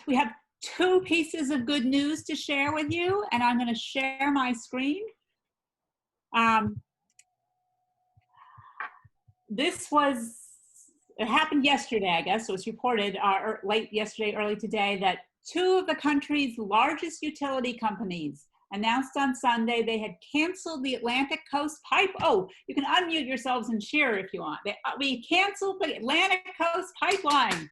we have two pieces of good news to share with you, and I'm going to share my screen. It happened yesterday, I guess. It was reported late yesterday, early today, that two of the country's largest utility companies announced on Sunday they had canceled the Atlantic Coast Pipe. Oh, you can unmute yourselves and cheer if you want. We canceled the Atlantic Coast Pipeline.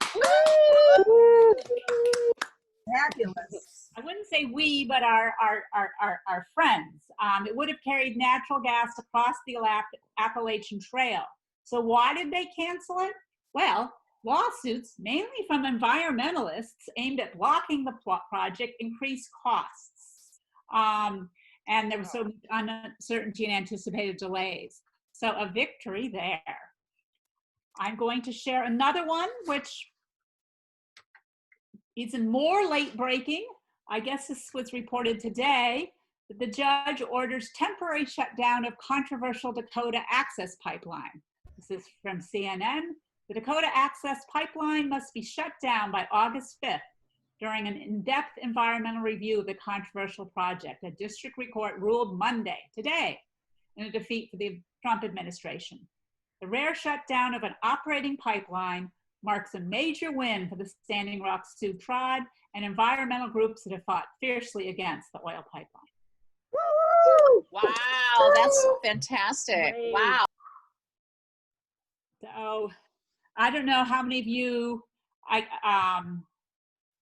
Fabulous. I wouldn't say we, but our friends. It would have carried natural gas across the Appalachian Trail. So why did they cancel it? Well, lawsuits, mainly from environmentalists aimed at blocking the project, increased costs. And there was so much uncertainty and anticipated delays. So a victory there. I'm going to share another one, which is more late breaking. I guess this was reported today, that the judge orders temporary shutdown of controversial Dakota Access Pipeline. This is from CNN. The Dakota Access Pipeline must be shut down by August 5th during an in-depth environmental review of the controversial project. A district court ruled Monday, today, in a defeat for the Trump administration. The rare shutdown of an operating pipeline marks a major win for the Standing Rock Sioux tribe and environmental groups that have fought fiercely against the oil pipeline. Woo! Wow, that's fantastic. Great. Wow. So I don't know how many of you,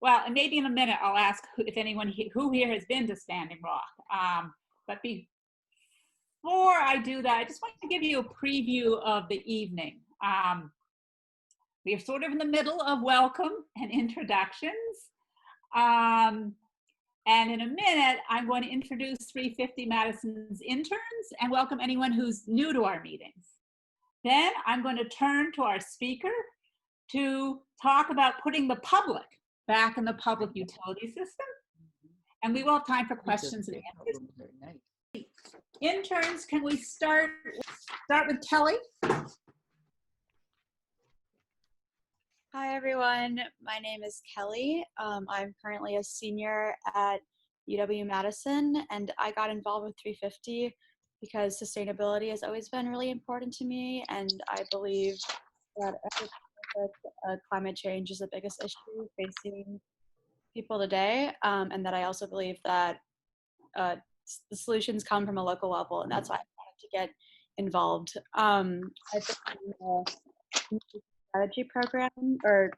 well, and maybe in a minute I'll ask if anyone who here has been to Standing Rock. But before I do that, I just want to give you a preview of the evening. We are sort of in the middle of welcome and introductions. And in a minute, I'm going to introduce 350 Madison's interns and welcome anyone who's new to our meetings. Then I'm going to turn to our speaker to talk about putting the public back in the public utility system. And we will have time for questions and answers. Interns, can we start with Kelly? Hi, everyone. My name is Kelly. I'm currently a senior at UW-Madison, and I got involved with 350 because sustainability has always been really important to me, and I believe that climate change is the biggest issue facing people today, and that I also believe that the solutions come from a local level, and that's why I wanted to get involved. I've been in a strategy program, or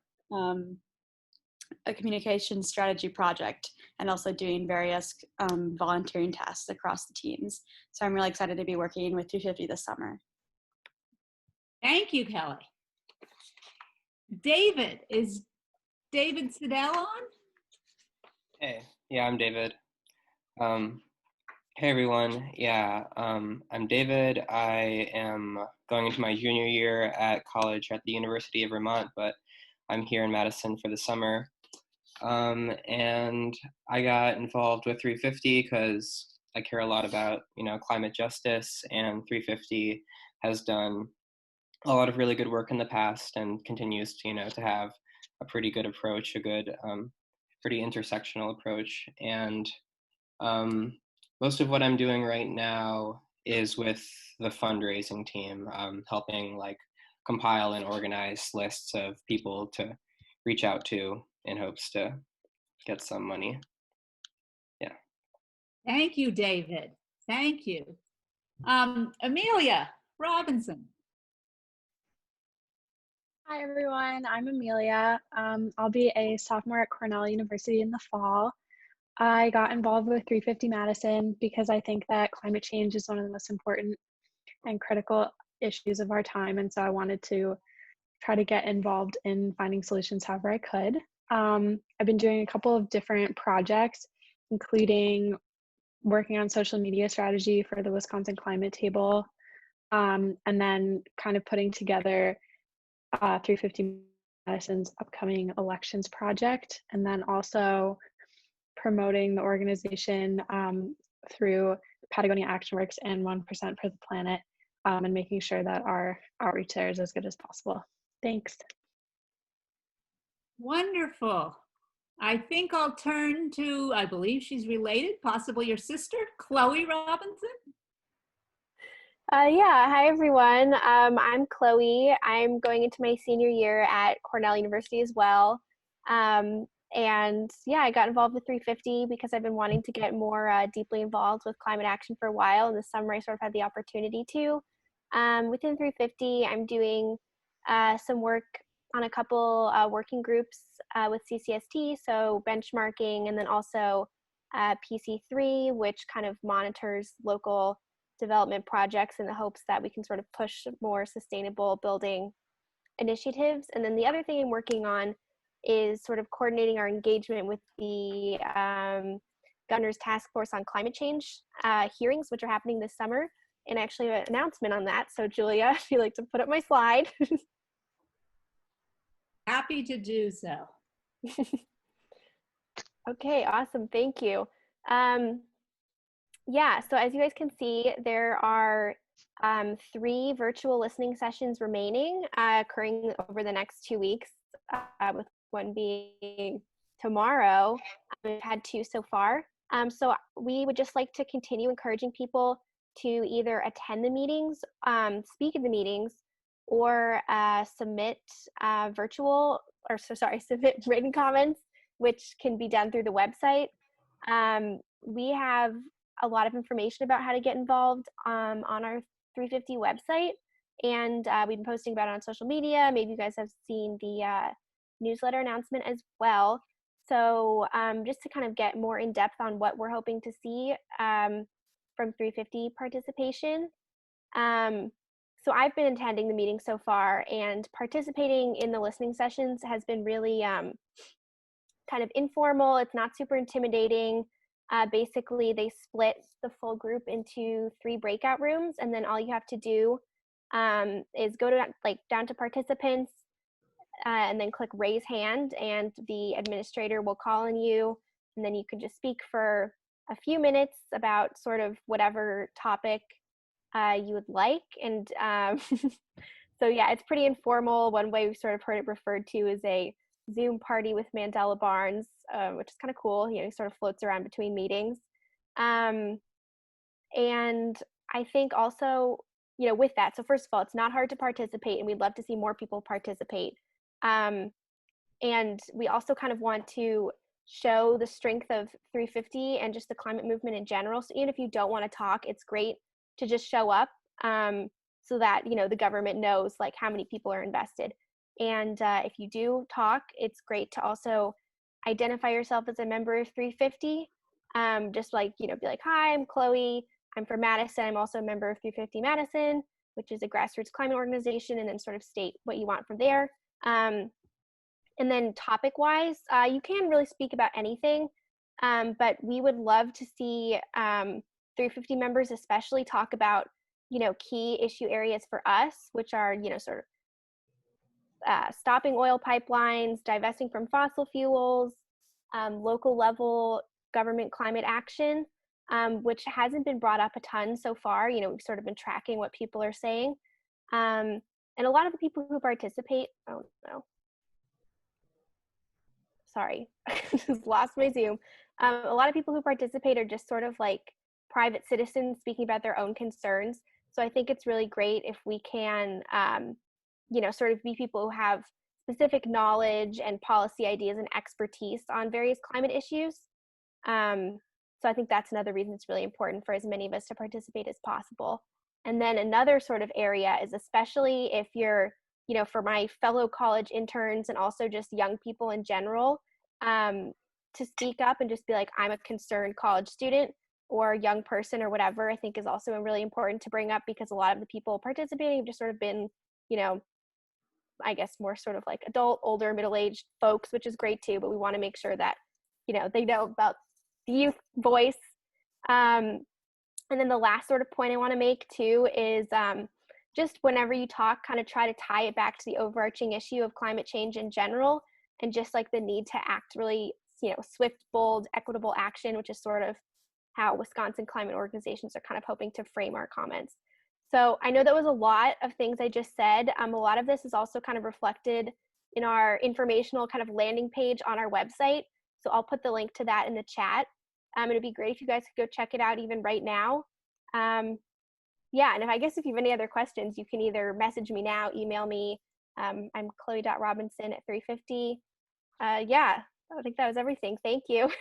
a communication strategy project, and also doing various volunteering tasks across the teams. So I'm really excited to be working with 250 this summer. Thank you, Kelly. David, is David Siddell on? Hey, yeah, I'm David. Hey everyone, yeah, I'm David. I am going into my junior year at college at the University of Vermont, but I'm here in Madison for the summer. And I got involved with 350 because I care a lot about, climate justice, and 350 has done a lot of really good work in the past and continues to, to have a pretty good approach, a good, pretty intersectional approach. And most of what I'm doing right now is with the fundraising team, helping compile and organize lists of people to reach out to in hopes to get some money. Yeah. Thank you, David. Thank you. Amelia Robinson. Hi, everyone. I'm Amelia. I'll be a sophomore at Cornell University in the fall. I got involved with 350 Madison because I think that climate change is one of the most important and critical issues of our time. And so I wanted to try to get involved in finding solutions however I could. I've been doing a couple of different projects, including working on social media strategy for the Wisconsin Climate Table, and then kind of putting together 350 Madison's upcoming elections project, and then also promoting the organization through Patagonia Action Works and 1% for the Planet, and making sure that our outreach there is as good as possible. Thanks. Wonderful. I think I'll turn to, I believe she's related, possibly your sister, Chloe Robinson. Yeah, hi everyone. I'm Chloe. I'm going into my senior year at Cornell University as well. Um, and yeah, I got involved with 350 because I've been wanting to get more deeply involved with climate action for a while. And this summer I sort of had the opportunity to. Within 350, I'm doing some work on a couple working groups with CCST, so benchmarking, and then also PC3, which kind of monitors local development projects in the hopes that we can sort of push more sustainable building initiatives. And then the other thing I'm working on is sort of coordinating our engagement with the Governor's Task Force on Climate Change hearings, which are happening this summer. And actually an announcement on that. So Julia, if you'd like to put up my slide. Happy to do so. Okay, awesome, thank you. Yeah, so as you guys can see, there are 3 virtual listening sessions remaining, occurring over the next 2 weeks, with one being tomorrow. We've had 2 so far. So we would just like to continue encouraging people to either attend the meetings, speak at the meetings, or submit submit written comments, which can be done through the website. We have a lot of information about how to get involved on our 350 website, and we've been posting about it on social media. Maybe you guys have seen the newsletter announcement as well. So just to kind of get more in depth on what we're hoping to see from 350 participation. So I've been attending the meeting so far, and participating in the listening sessions has been really kind of informal. It's not super intimidating. Basically, they split the full group into 3 breakout rooms, and then all you have to do is go to down to participants, and then click raise hand, and the administrator will call on you, and then you can just speak for a few minutes about sort of whatever topic you would like. And so yeah, it's pretty informal. One way we've sort of heard it referred to as a Zoom party with Mandela Barnes, which is kind of cool. You know, he sort of floats around between meetings. And I think also, you know, with that, so first of all, it's not hard to participate, and we'd love to see more people participate. And we also kind of want to show the strength of 350 and just the climate movement in general. So even if you don't want to talk, it's great to just show up, so that, you know, the government knows like how many people are invested. And if you do talk, it's great to also identify yourself as a member of 350. Just like, you know, be like, hi, I'm Chloe. I'm from Madison. I'm also a member of 350 Madison, which is a grassroots climate organization, and then sort of state what you want from there. And then topic-wise, you can really speak about anything, but we would love to see 350 members especially talk about, you know, key issue areas for us, which are, you know, sort of stopping oil pipelines, divesting from fossil fuels, local level government climate action, which hasn't been brought up a ton so far. You know, we've sort of been tracking what people are saying. And a lot of the people who participate, oh no, sorry, just lost my Zoom. A lot of people who participate are just sort of like private citizens speaking about their own concerns. So I think it's really great if we can, you know, sort of be people who have specific knowledge and policy ideas and expertise on various climate issues. So I think that's another reason it's really important for as many of us to participate as possible. And then another sort of area is, especially if you're, you know, for my fellow college interns and also just young people in general, to speak up and just be like, I'm a concerned college student or young person or whatever, I think is also really important to bring up, because a lot of the people participating have just sort of been, you know, I guess more sort of like adult, older, middle-aged folks, which is great too, but we want to make sure that, you know, they know about the youth voice. And then the last sort of point I want to make too is just whenever you talk, kind of try to tie it back to the overarching issue of climate change in general, and just like the need to act really, you know, swift, bold, equitable action, which is sort of how Wisconsin climate organizations are kind of hoping to frame our comments. So I know that was a lot of things I just said. A lot of this is also kind of reflected in our informational kind of landing page on our website. So I'll put the link to that in the chat. It'd be great if you guys could go check it out even right now. Yeah, and I guess if you have any other questions, you can either message me now, email me. I'm chloe.robinson@350. Yeah, I think that was everything. Thank you.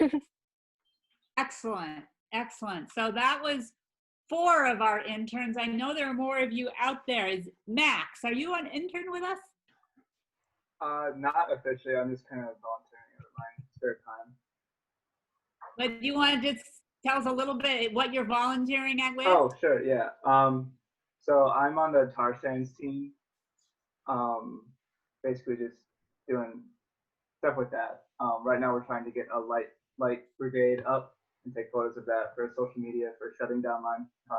Excellent, excellent. So that was 4 of our interns. I know there are more of you out there. Is Max, are you an intern with us? Not officially. I'm just kind of volunteering at my spare time. But do you want to just tell us a little bit what you're volunteering at with? Oh, sure, yeah. So I'm on the tar sands team. Basically just doing stuff with that. Right now we're trying to get a light brigade up and take photos of that for social media for shutting down Line 5.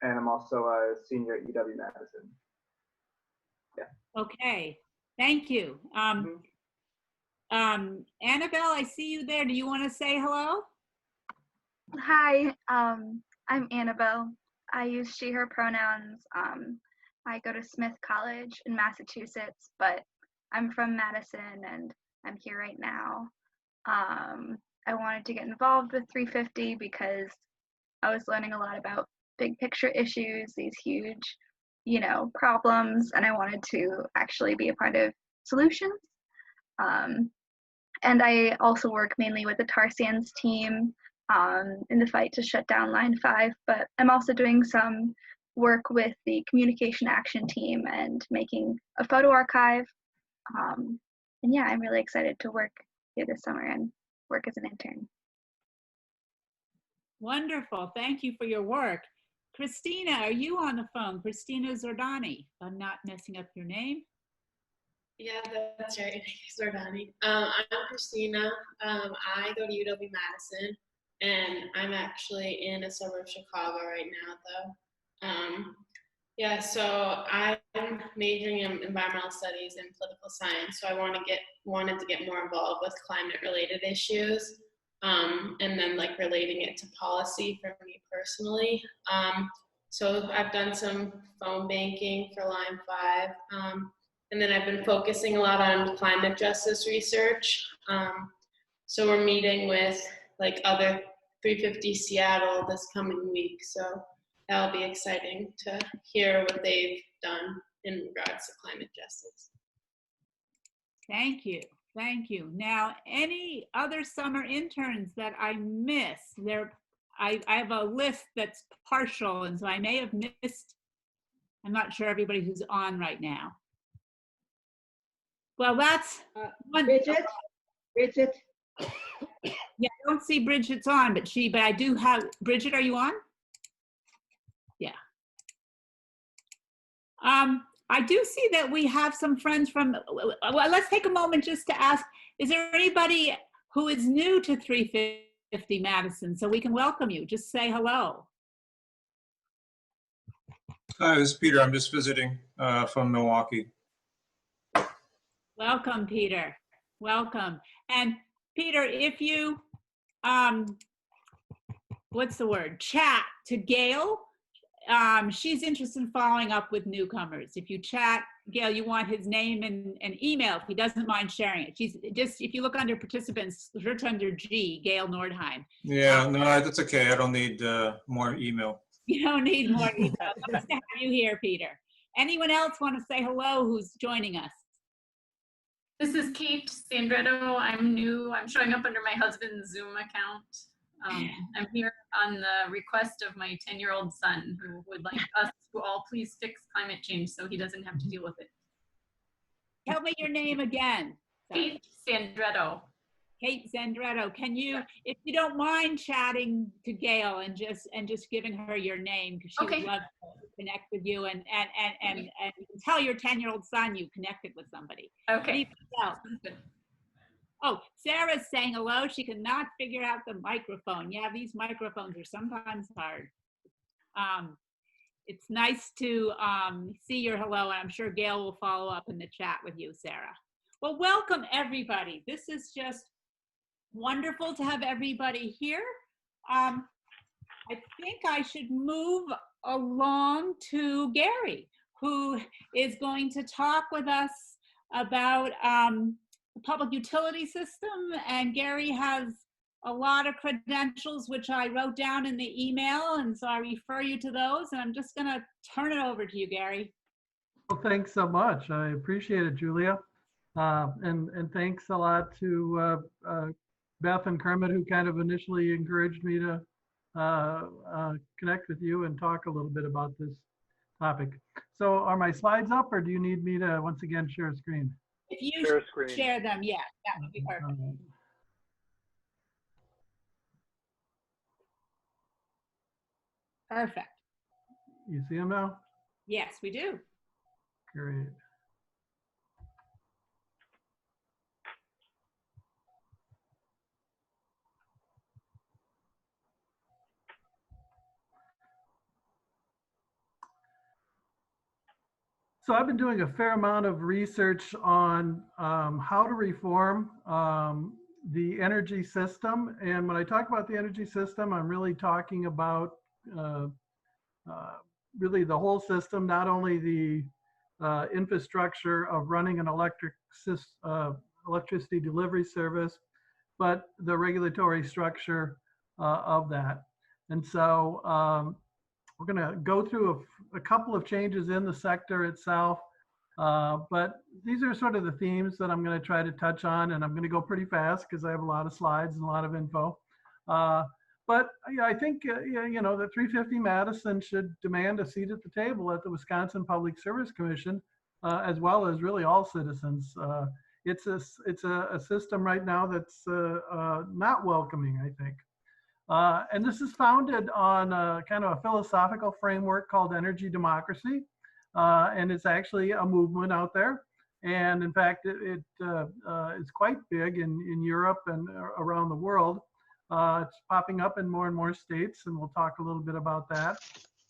And I'm also a senior at UW-Madison. Yeah. Okay, thank you. Annabelle, I see you there. Do you want to say hello? Hi, I'm Annabelle. I use she, her pronouns. I go to Smith College in Massachusetts, but I'm from Madison and I'm here right now. I wanted to get involved with 350 because I was learning a lot about big picture issues, these huge, problems, and I wanted to actually be a part of solutions. And I also work mainly with the tar sands team in the fight to shut down Line 5, but I'm also doing some work with the communication action team and making a photo archive. And yeah, I'm really excited to work here this summer and work as an intern. Wonderful. Thank you for your work. Christina, are you on the phone? Christina Zordani, if I'm not messing up your name. Yeah, that's right. Zordani. I'm Christina. I go to UW-Madison, and I'm actually in a suburb of Chicago right now, though. Yeah, so I'm majoring in environmental studies and political science, so I wanted to get more involved with climate-related issues, and then like relating it to policy for me personally. So I've done some phone banking for Line 5, and then I've been focusing a lot on climate justice research. So we're meeting with like other 350 Seattle this coming week, so that'll be exciting to hear what they've done in regards to climate justice. Thank you. Thank you. Now, any other summer interns that I missed? I have a list that's partial, and so I may have missed, I'm not sure everybody who's on right now. Well, that's Bridget? Bridget? Yeah, I don't see Bridget's on, but I do have, Bridget, are you on? Yeah. I do see that we have some friends from, well, let's take a moment just to ask, is there anybody who is new to 350 Madison so we can welcome you? Just say hello. Hi, this is Peter. I'm just visiting from Milwaukee. Welcome, Peter. Welcome. And Peter, if you, what's the word? Chat to Gail. She's interested in following up with newcomers. If you chat, Gail, you want his name and email if he doesn't mind sharing it. She's just, if you look under participants, search under G, Gail Nordheim. Yeah, no, that's okay. I don't need more email. You don't need more email. Nice to have you here, Peter. Anyone else want to say hello who's joining us? This is Kate Sandretto. I'm new. I'm showing up under my husband's Zoom account. I'm here on the request of my 10-year-old son who would like us to all please fix climate change so he doesn't have to deal with it. Tell me your name again. Kate Sandretto. Kate Sandretto, can you, if you don't mind chatting to Gail and just giving her your name, because she would love to connect with you and you can tell your 10-year-old son you connected with somebody. Okay. Oh, Sarah's saying hello. She cannot figure out the microphone. Yeah, these microphones are sometimes hard. It's nice to see your hello, and I'm sure Gail will follow up in the chat with you, Sarah. Well, welcome everybody. This is just wonderful to have everybody here. I think I should move along to Gary, who is going to talk with us about the public utility system, and Gary has a lot of credentials, which I wrote down in the email, and so I refer you to those, and I'm just gonna turn it over to you, Gary. Well, thanks so much. I appreciate it, Julia. And thanks a lot to Beth and Kermit, who kind of initially encouraged me to connect with you and talk a little bit about this topic. So are my slides up, or do you need me to once again share a screen? If you Share screen. share them, yeah, that would be perfect. Perfect. You see them now? Yes, we do. Great. So I've been doing a fair amount of research on how to reform the energy system. And when I talk about the energy system, I'm really talking about really the whole system, not only the infrastructure of running an electricity delivery service, but the regulatory structure of that. And so we're going to go through a couple of changes in the sector itself, but these are sort of the themes that I'm going to try to touch on, and I'm going to go pretty fast because I have a lot of slides and a lot of info. But yeah, I think you know, that 350 Madison should demand a seat at the table at the Wisconsin Public Service Commission, as well as really all citizens. It's a system right now that's not welcoming, I think. And this is founded on kind of a philosophical framework called energy democracy. And it's actually a movement out there. And in fact, it is quite big in Europe and around the world. It's popping up in more and more states, and we'll talk a little bit about that.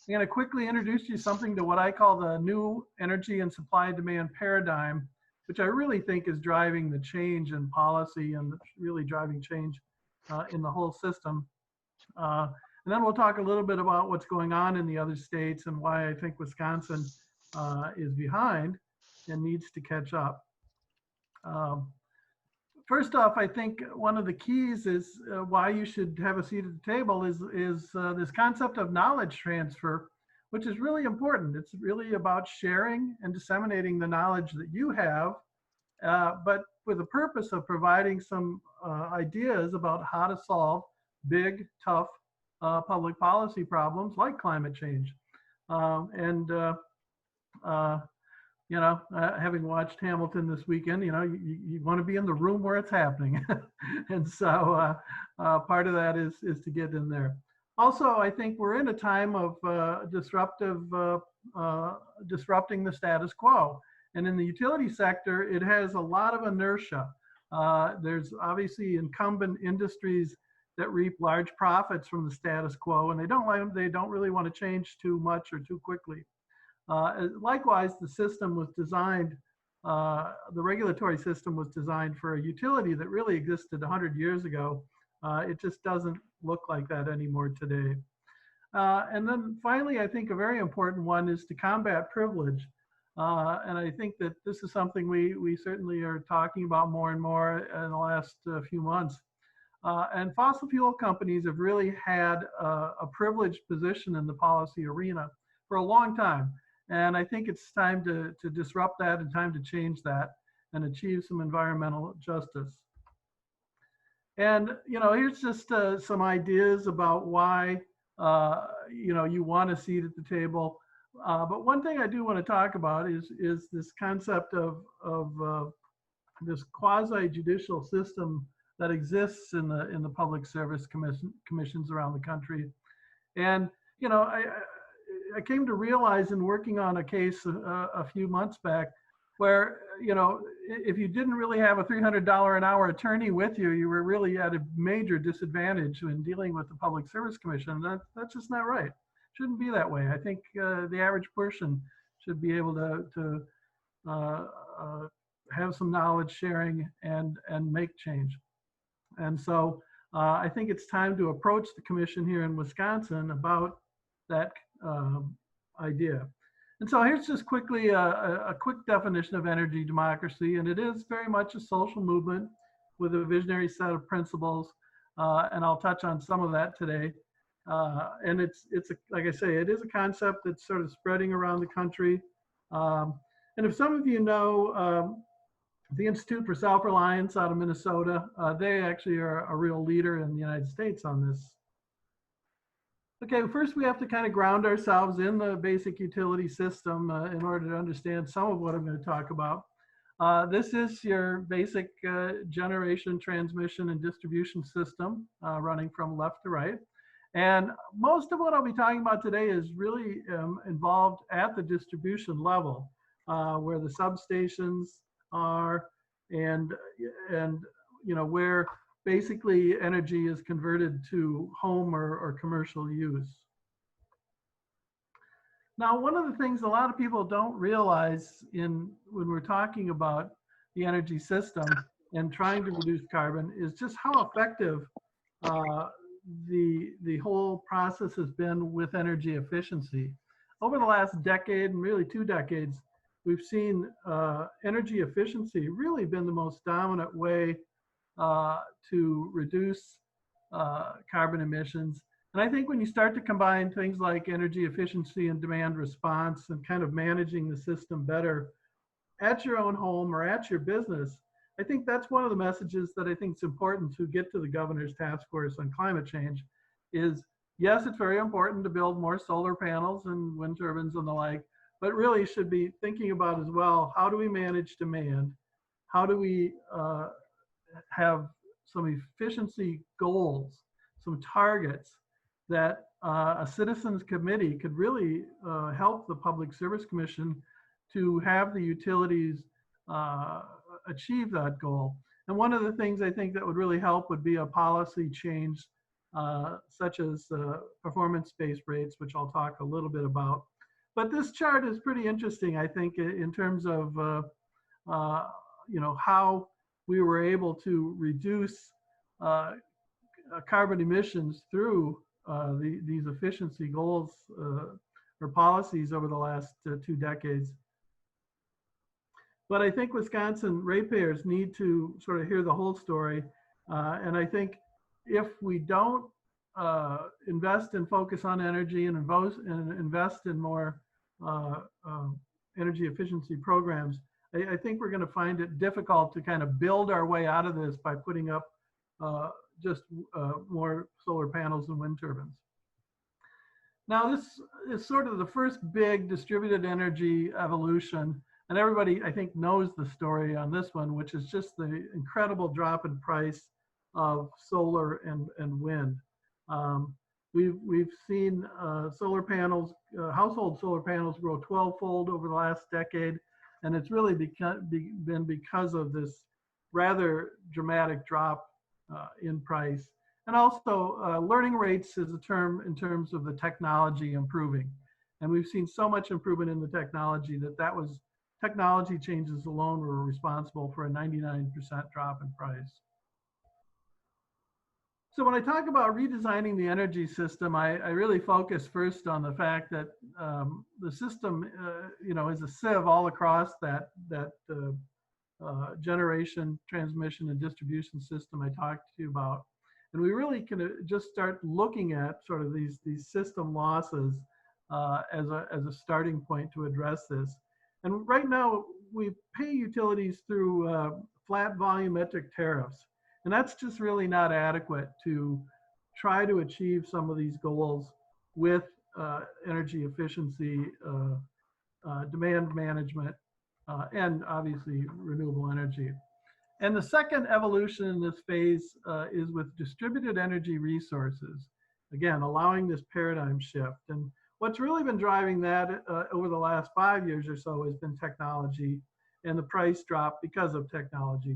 I'm going to quickly introduce you something to what I call the new energy and supply demand paradigm, which I really think is driving the change in policy and really driving change in the whole system. And then we'll talk a little bit about what's going on in the other states and why I think Wisconsin is behind and needs to catch up. First off, I think one of the keys is why you should have a seat at the table is this concept of knowledge transfer, which is really important. It's really about sharing and disseminating the knowledge that you have, but with the purpose of providing some ideas about how to solve big, tough public policy problems like climate change. You know, having watched Hamilton this weekend, you know, you want to be in the room where it's happening. And so part of that is to get in there. Also, I think we're in a time of disrupting the status quo. And in the utility sector, it has a lot of inertia. There's obviously incumbent industries that reap large profits from the status quo, and they don't really want to change too much or too quickly. Likewise, the system was designed, the regulatory system was designed for a utility that really existed 100 years ago. It just doesn't look like that anymore today. And then finally, I think a very important one is to combat privilege. And I think that this is something we certainly are talking about more and more in the last few months. And fossil fuel companies have really had a privileged position in the policy arena for a long time. And I think it's time to disrupt that and time to change that and achieve some environmental justice. And, you know, here's just some ideas about why, you know, you want a seat at the table. But one thing I do want to talk about is this concept of this quasi-judicial system that exists in the public service commissions around the country. And, you know, I came to realize in working on a case a few months back where, you know, if you didn't really have a $300 an hour attorney with you, you were really at a major disadvantage in dealing with the Public Service Commission. That's just not right. Shouldn't be that way. I think the average person should be able to have some knowledge sharing and make change. And so I think it's time to approach the commission here in Wisconsin about that idea. And so here's just quickly a quick definition of energy democracy, and it is very much a social movement with a visionary set of principles, and I'll touch on some of that today. And like I say, it is a concept that's sort of spreading around the country. And if some of you know the Institute for Self-Reliance out of Minnesota, they actually are a real leader in the United States on this. Okay, first we have to kind of ground ourselves in the basic utility system in order to understand some of what I'm going to talk about. This is your basic generation, transmission, and distribution system running from left to right. And most of what I'll be talking about today is really involved at the distribution level, where the substations are and you know, where basically energy is converted to home or commercial use. Now, one of the things a lot of people don't realize when we're talking about the energy system and trying to reduce carbon is just how effective the whole process has been with energy efficiency. Over the last decade and really 2 decades, we've seen energy efficiency really been the most dominant way to reduce carbon emissions. And I think when you start to combine things like energy efficiency and demand response and kind of managing the system better at your own home or at your business, I think that's one of the messages that I think is important to get to the governor's task force on climate change is, yes, it's very important to build more solar panels and wind turbines and the like, but really should be thinking about as well, how do we manage demand? How do we have some efficiency goals, some targets that a citizens committee could really help the Public Service Commission to have the utilities achieve that goal. And one of the things I think that would really help would be a policy change such as performance-based rates, which I'll talk a little bit about. But this chart is pretty interesting, I think, in terms of you know, how we were able to reduce carbon emissions through these efficiency goals or policies over the last 2 decades. But I think Wisconsin ratepayers need to sort of hear the whole story. And I think if we don't invest and focus on energy and invest in more energy efficiency programs, I think we're going to find it difficult to kind of build our way out of this by putting up just more solar panels and wind turbines. Now, this is sort of the first big distributed energy evolution. And everybody, I think, knows the story on this one, which is just the incredible drop in price of solar and wind. We've seen solar panels, household solar panels grow 12-fold over the last decade. And it's really been because of this rather dramatic drop in price. And also learning rates is a term in terms of the technology improving. And we've seen so much improvement in the technology that was technology changes alone were responsible for a 99% drop in price. So when I talk about redesigning the energy system, I really focus first on the fact that the system, you know, is a sieve all across that generation, transmission, and distribution system I talked to you about. And we really can just start looking at sort of these system losses as a starting point to address this. And right now, we pay utilities through flat volumetric tariffs. And that's just really not adequate to try to achieve some of these goals with energy efficiency, demand management, and obviously renewable energy. And the second evolution in this phase is with distributed energy resources. Again, allowing this paradigm shift. And what's really been driving that over the last 5 years or so has been technology and the price drop because of technology.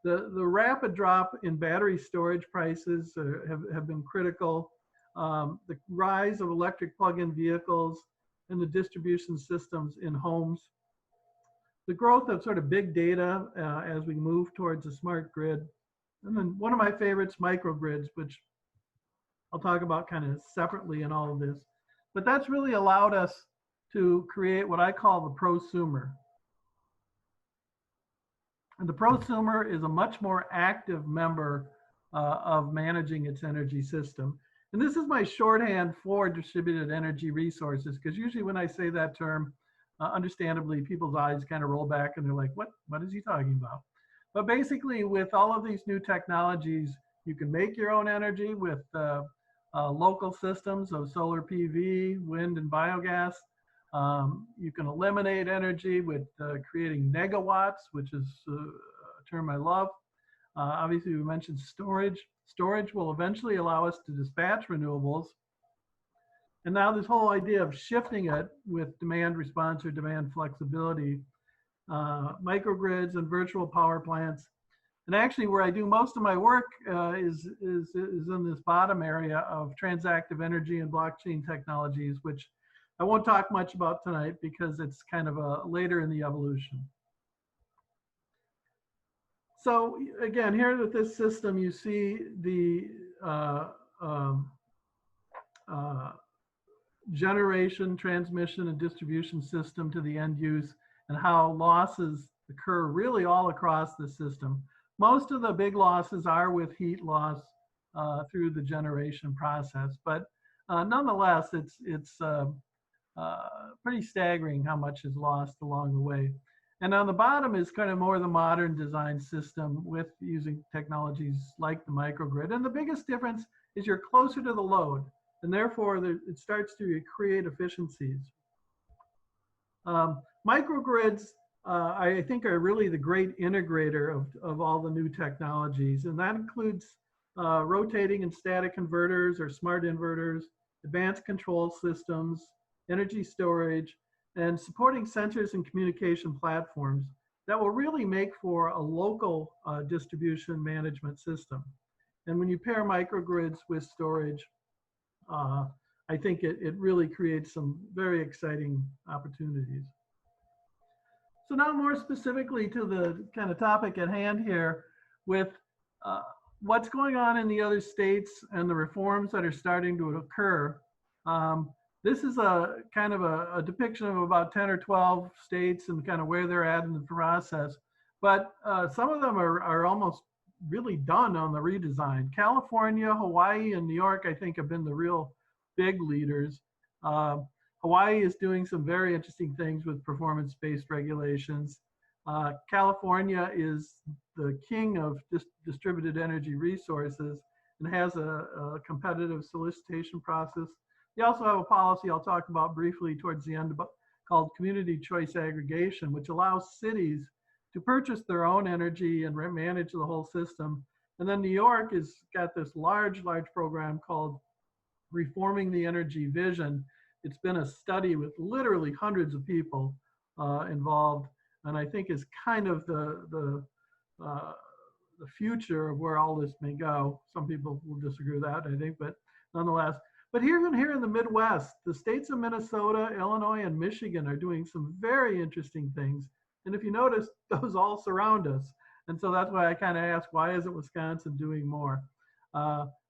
The rapid drop in battery storage prices have been critical. The rise of electric plug-in vehicles and the distribution systems in homes. The growth of sort of big data as we move towards a smart grid. And then one of my favorites, microgrids, which I'll talk about kind of separately in all of this. But that's really allowed us to create what I call the prosumer. And the prosumer is a much more active member of managing its energy system. And this is my shorthand for distributed energy resources, because usually when I say that term, understandably, people's eyes kind of roll back and they're like, what is he talking about? But basically, with all of these new technologies, you can make your own energy with local systems of solar PV, wind, and biogas. You can eliminate energy with creating negawatts, which is a term I love. Obviously, we mentioned storage. Storage will eventually allow us to dispatch renewables. And now this whole idea of shifting it with demand response or demand flexibility, microgrids and virtual power plants. And actually where I do most of my work is in this bottom area of transactive energy and blockchain technologies, which I won't talk much about tonight because it's kind of later in the evolution. So again, here with this system, you see the generation, transmission, and distribution system to the end use, and how losses occur really all across the system. Most of the big losses are with heat loss through the generation process, but nonetheless, it's pretty staggering how much is lost along the way. And on the bottom is kind of more the modern design system with using technologies like the microgrid. And the biggest difference is you're closer to the load, and therefore it starts to create efficiencies. Microgrids, I think, are really the great integrator of all the new technologies, and that includes rotating and static converters or smart inverters, advanced control systems, energy storage, and supporting sensors and communication platforms that will really make for a local distribution management system. And when you pair microgrids with storage, I think it really creates some very exciting opportunities. So now more specifically to the kind of topic at hand here with what's going on in the other states and the reforms that are starting to occur. This is a kind of a depiction of about 10 or 12 states and kind of where they're at in the process. But some of them are almost really done on the redesign. California, Hawaii, and New York, I think, have been the real big leaders. Hawaii is doing some very interesting things with performance-based regulations. California is the king of distributed energy resources and has a competitive solicitation process. They also have a policy I'll talk about briefly towards the end called community choice aggregation, which allows cities to purchase their own energy and manage the whole system. And then New York has got this large program called Reforming the Energy Vision. It's been a study with literally hundreds of people involved, and I think is kind of the future of where all this may go. Some people will disagree with that, I think, but nonetheless. But even here in the Midwest, the states of Minnesota, Illinois, and Michigan are doing some very interesting things. And if you notice, those all surround us. And so that's why I kind of ask, why isn't Wisconsin doing more?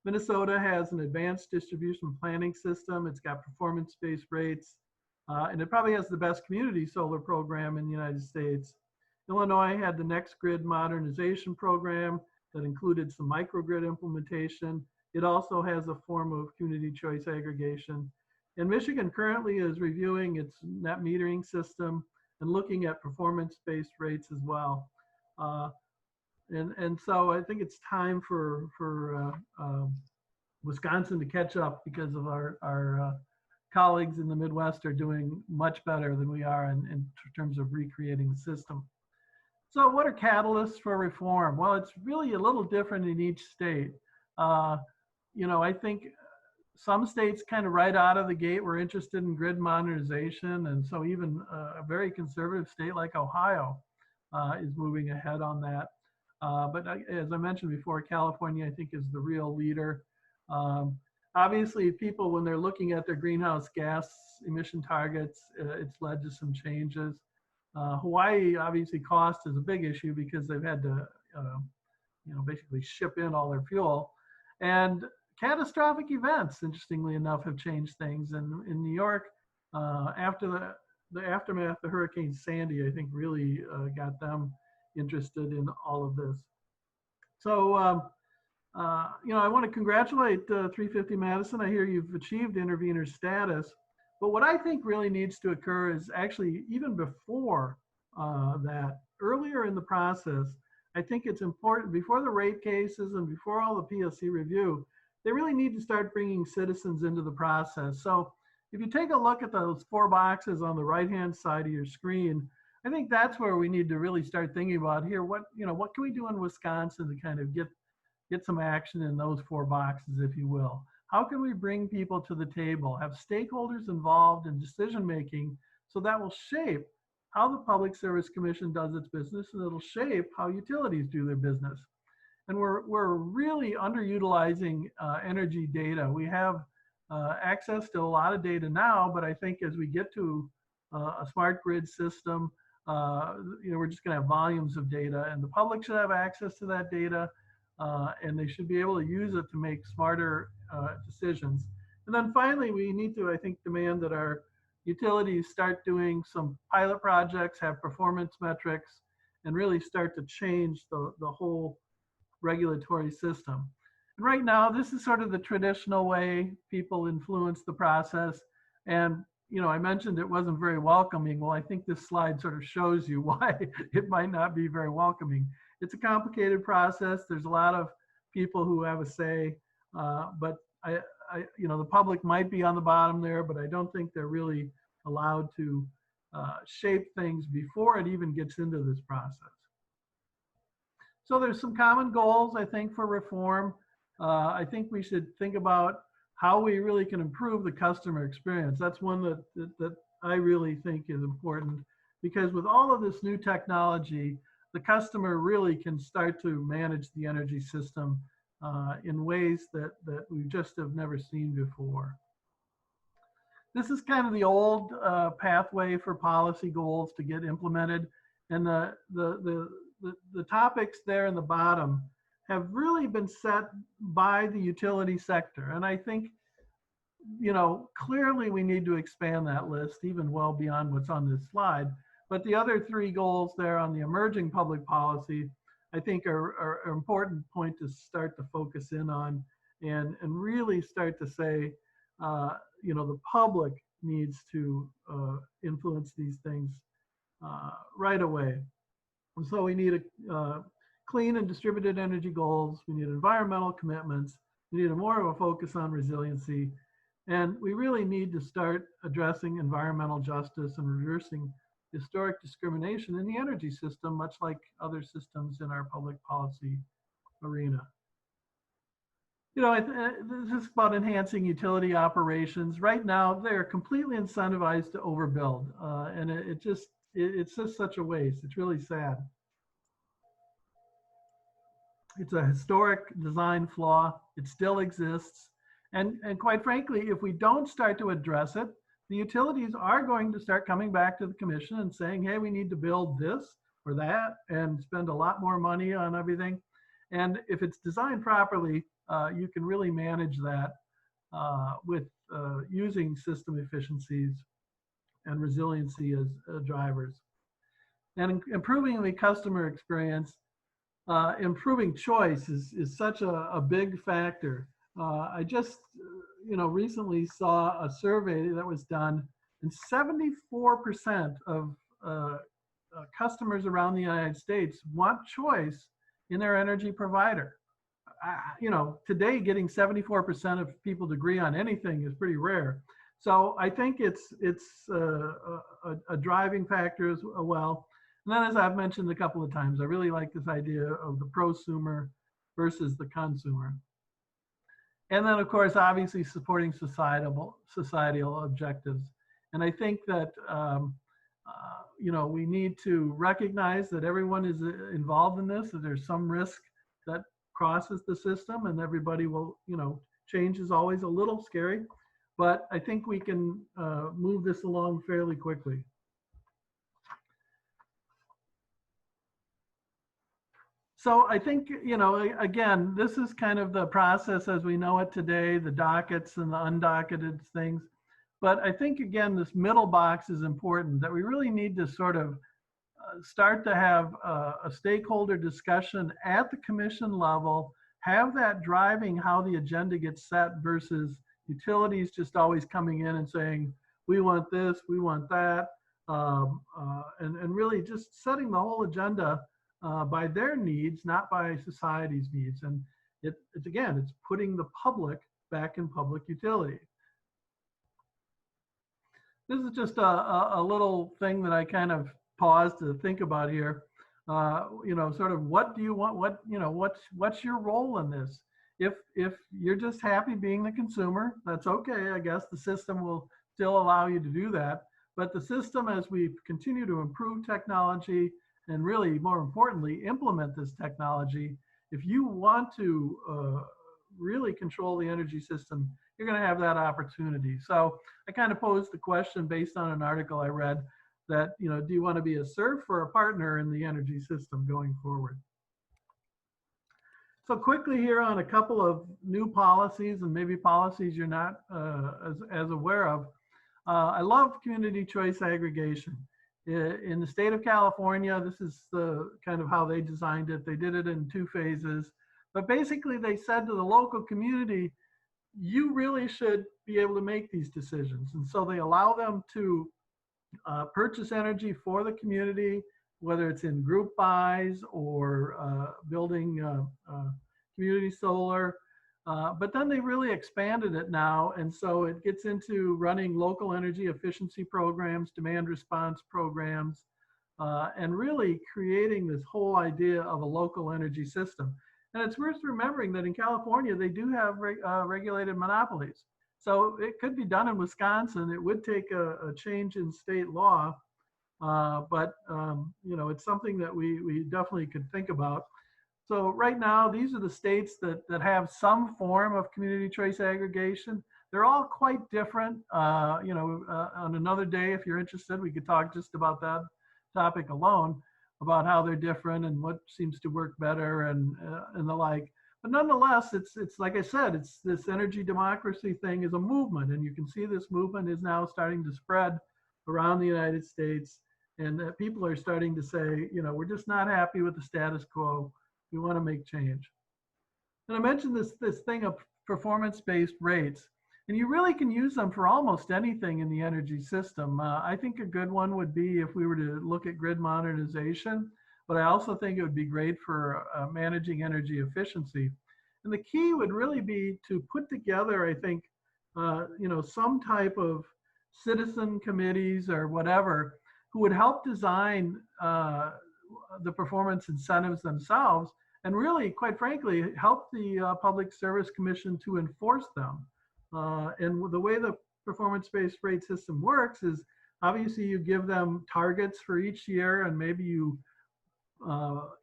Minnesota has an advanced distribution planning system. It's got performance-based rates, and it probably has the best community solar program in the United States. Illinois had the Next Grid Modernization program that included some microgrid implementation. It also has a form of community choice aggregation. And Michigan currently is reviewing its net metering system and looking at performance-based rates as well. And so I think it's time for Wisconsin to catch up, because of our colleagues in the Midwest are doing much better than we are in terms of recreating the system. So what are catalysts for reform? Well, it's really a little different in each state. You know, I think some states kind of right out of the gate were interested in grid modernization. And so even a very conservative state like Ohio is moving ahead on that. But as I mentioned before, California, I think, is the real leader. Obviously, people, when they're looking at their greenhouse gas emission targets, it's led to some changes. Hawaii, obviously, cost is a big issue because they've had to, you know, basically ship in all their fuel. And catastrophic events, interestingly enough, have changed things. And in New York, after the aftermath of Hurricane Sandy, I think really got them interested in all of this. So, I want to congratulate 350 Madison. I hear you've achieved intervener status. But what I think really needs to occur is actually even before that, earlier in the process, I think it's important, before the rate cases and before all the PSC review, they really need to start bringing citizens into the process. So if you take a look at those 4 boxes on the right-hand side of your screen, I think that's where we need to really start thinking about here, what can we do in Wisconsin to kind of get some action in those 4 boxes, if you will. How can we bring people to the table, have stakeholders involved in decision-making, so that will shape how the Public Service Commission does its business, and it'll shape how utilities do their business. And we're really underutilizing energy data. We have access to a lot of data now, but I think as we get to a smart grid system, we're just going to have volumes of data, and the public should have access to that data, and they should be able to use it to make smarter decisions. And then finally, we need to, I think, demand that our utilities start doing some pilot projects, have performance metrics, and really start to change the whole regulatory system. And right now, this is sort of the traditional way people influence the process. And I mentioned it wasn't very welcoming. Well, I think this slide sort of shows you why it might not be very welcoming. It's a complicated process. There's a lot of people who have a say, but the public might be on the bottom there, but I don't think they're really allowed to shape things before it even gets into this process. So there's some common goals, I think, for reform. I think we should think about how we really can improve the customer experience. That's one that I really think is important, because with all of this new technology, the customer really can start to manage the energy system in ways that we just have never seen before. This is kind of the old pathway for policy goals to get implemented, and the topics there in the bottom have really been set by the utility sector. And I think, clearly we need to expand that list even well beyond what's on this slide. But the other 3 goals there on the emerging public policy, I think are an important point to start to focus in on, and really start to say, the public needs to influence these things right away. And so we need clean and distributed energy goals. We need environmental commitments. We need more of a focus on resiliency. And we really need to start addressing environmental justice and reversing historic discrimination in the energy system, much like other systems in our public policy arena. This is about enhancing utility operations. Right now, they're completely incentivized to overbuild. And it's just such a waste. It's really sad. It's a historic design flaw. It still exists. And quite frankly, if we don't start to address it, the utilities are going to start coming back to the commission and saying, hey, we need to build this or that and spend a lot more money on everything. And if it's designed properly, you can really manage that with using system efficiencies and resiliency as drivers. And improving the customer experience, improving choice is such a big factor. I just recently saw a survey that was done, and 74% of customers around the United States want choice in their energy provider. Today getting 74% of people to agree on anything is pretty rare. So I think it's a driving factor as well. And then, as I've mentioned a couple of times, I really like this idea of the prosumer versus the consumer. And then, of course, obviously supporting societal objectives. And I think that, we need to recognize that everyone is involved in this, that there's some risk that crosses the system, and everybody will, change is always a little scary, but I think we can move this along fairly quickly. So I think, again, this is kind of the process as we know it today, the dockets and the undocketed things. But I think, again, this middle box is important, that we really need to sort of start to have a stakeholder discussion at the commission level, have that driving how the agenda gets set versus utilities just always coming in and saying, we want this, we want that, and really just setting the whole agenda by their needs, not by society's needs. And it's again, it's putting the public back in public utility. This is just a little thing that I kind of paused to think about here. You know, sort of what do you want? What, you know, what's your role in this? If you're just happy being the consumer, that's okay. I guess the system will still allow you to do that. But the system, as we continue to improve technology and really more importantly, implement this technology, if you want to really control the energy system, you're going to have that opportunity. So I kind of posed the question based on an article I read that, you know, do you want to be a serf or a partner in the energy system going forward? So quickly here on a couple of new policies and maybe policies you're not as aware of. I love community choice aggregation. In the state of California, this is the kind of how they designed it. They did it in 2 phases. But basically they said to the local community, you really should be able to make these decisions. And so they allow them to purchase energy for the community, whether it's in group buys or building community solar. But then they really expanded it now. And so it gets into running local energy efficiency programs, demand response programs, and really creating this whole idea of a local energy system. And it's worth remembering that in California, they do have regulated monopolies. So it could be done in Wisconsin. It would take a change in state law, but you know, it's something that we definitely could think about. So right now, these are the states that have some form of community choice aggregation. They're all quite different. You know, on another day, if you're interested, we could talk just about that topic alone, about how they're different and what seems to work better and the like. But nonetheless, it's like I said, it's this energy democracy thing is a movement, and you can see this movement is now starting to spread around the United States, and that people are starting to say, you know, we're just not happy with the status quo. We want to make change. And I mentioned this thing of performance-based rates, and you really can use them for almost anything in the energy system. I think a good one would be if we were to look at grid modernization, but I also think it would be great for managing energy efficiency. And the key would really be to put together, I think, you know, some type of citizen committees or whatever who would help design the performance incentives themselves, and really, quite frankly, help the Public Service Commission to enforce them. And the way the performance-based rate system works is obviously you give them targets for each year, and maybe you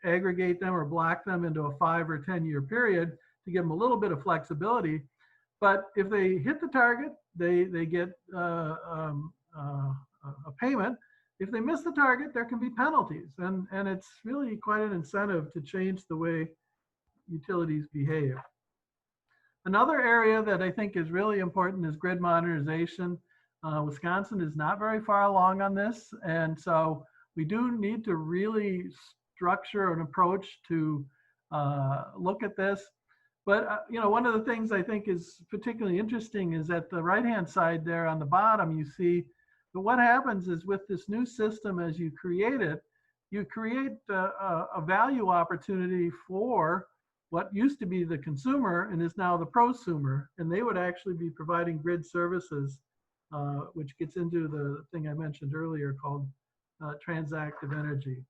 aggregate them or block them into a 5 or 10 year period to give them a little bit of flexibility. But if they hit the target, they get a payment. If they miss the target, there can be penalties. And it's really quite an incentive to change the way utilities behave. Another area that I think is really important is grid modernization. Wisconsin is not very far along on this. And so we do need to really structure an approach to look at this. But you know, one of the things I think is particularly interesting is at the right-hand side there on the bottom, you see that what happens is with this new system, as you create it, you create a value opportunity for what used to be the consumer and is now the prosumer, and they would actually be providing grid services, which gets into the thing I mentioned earlier called transactive energy.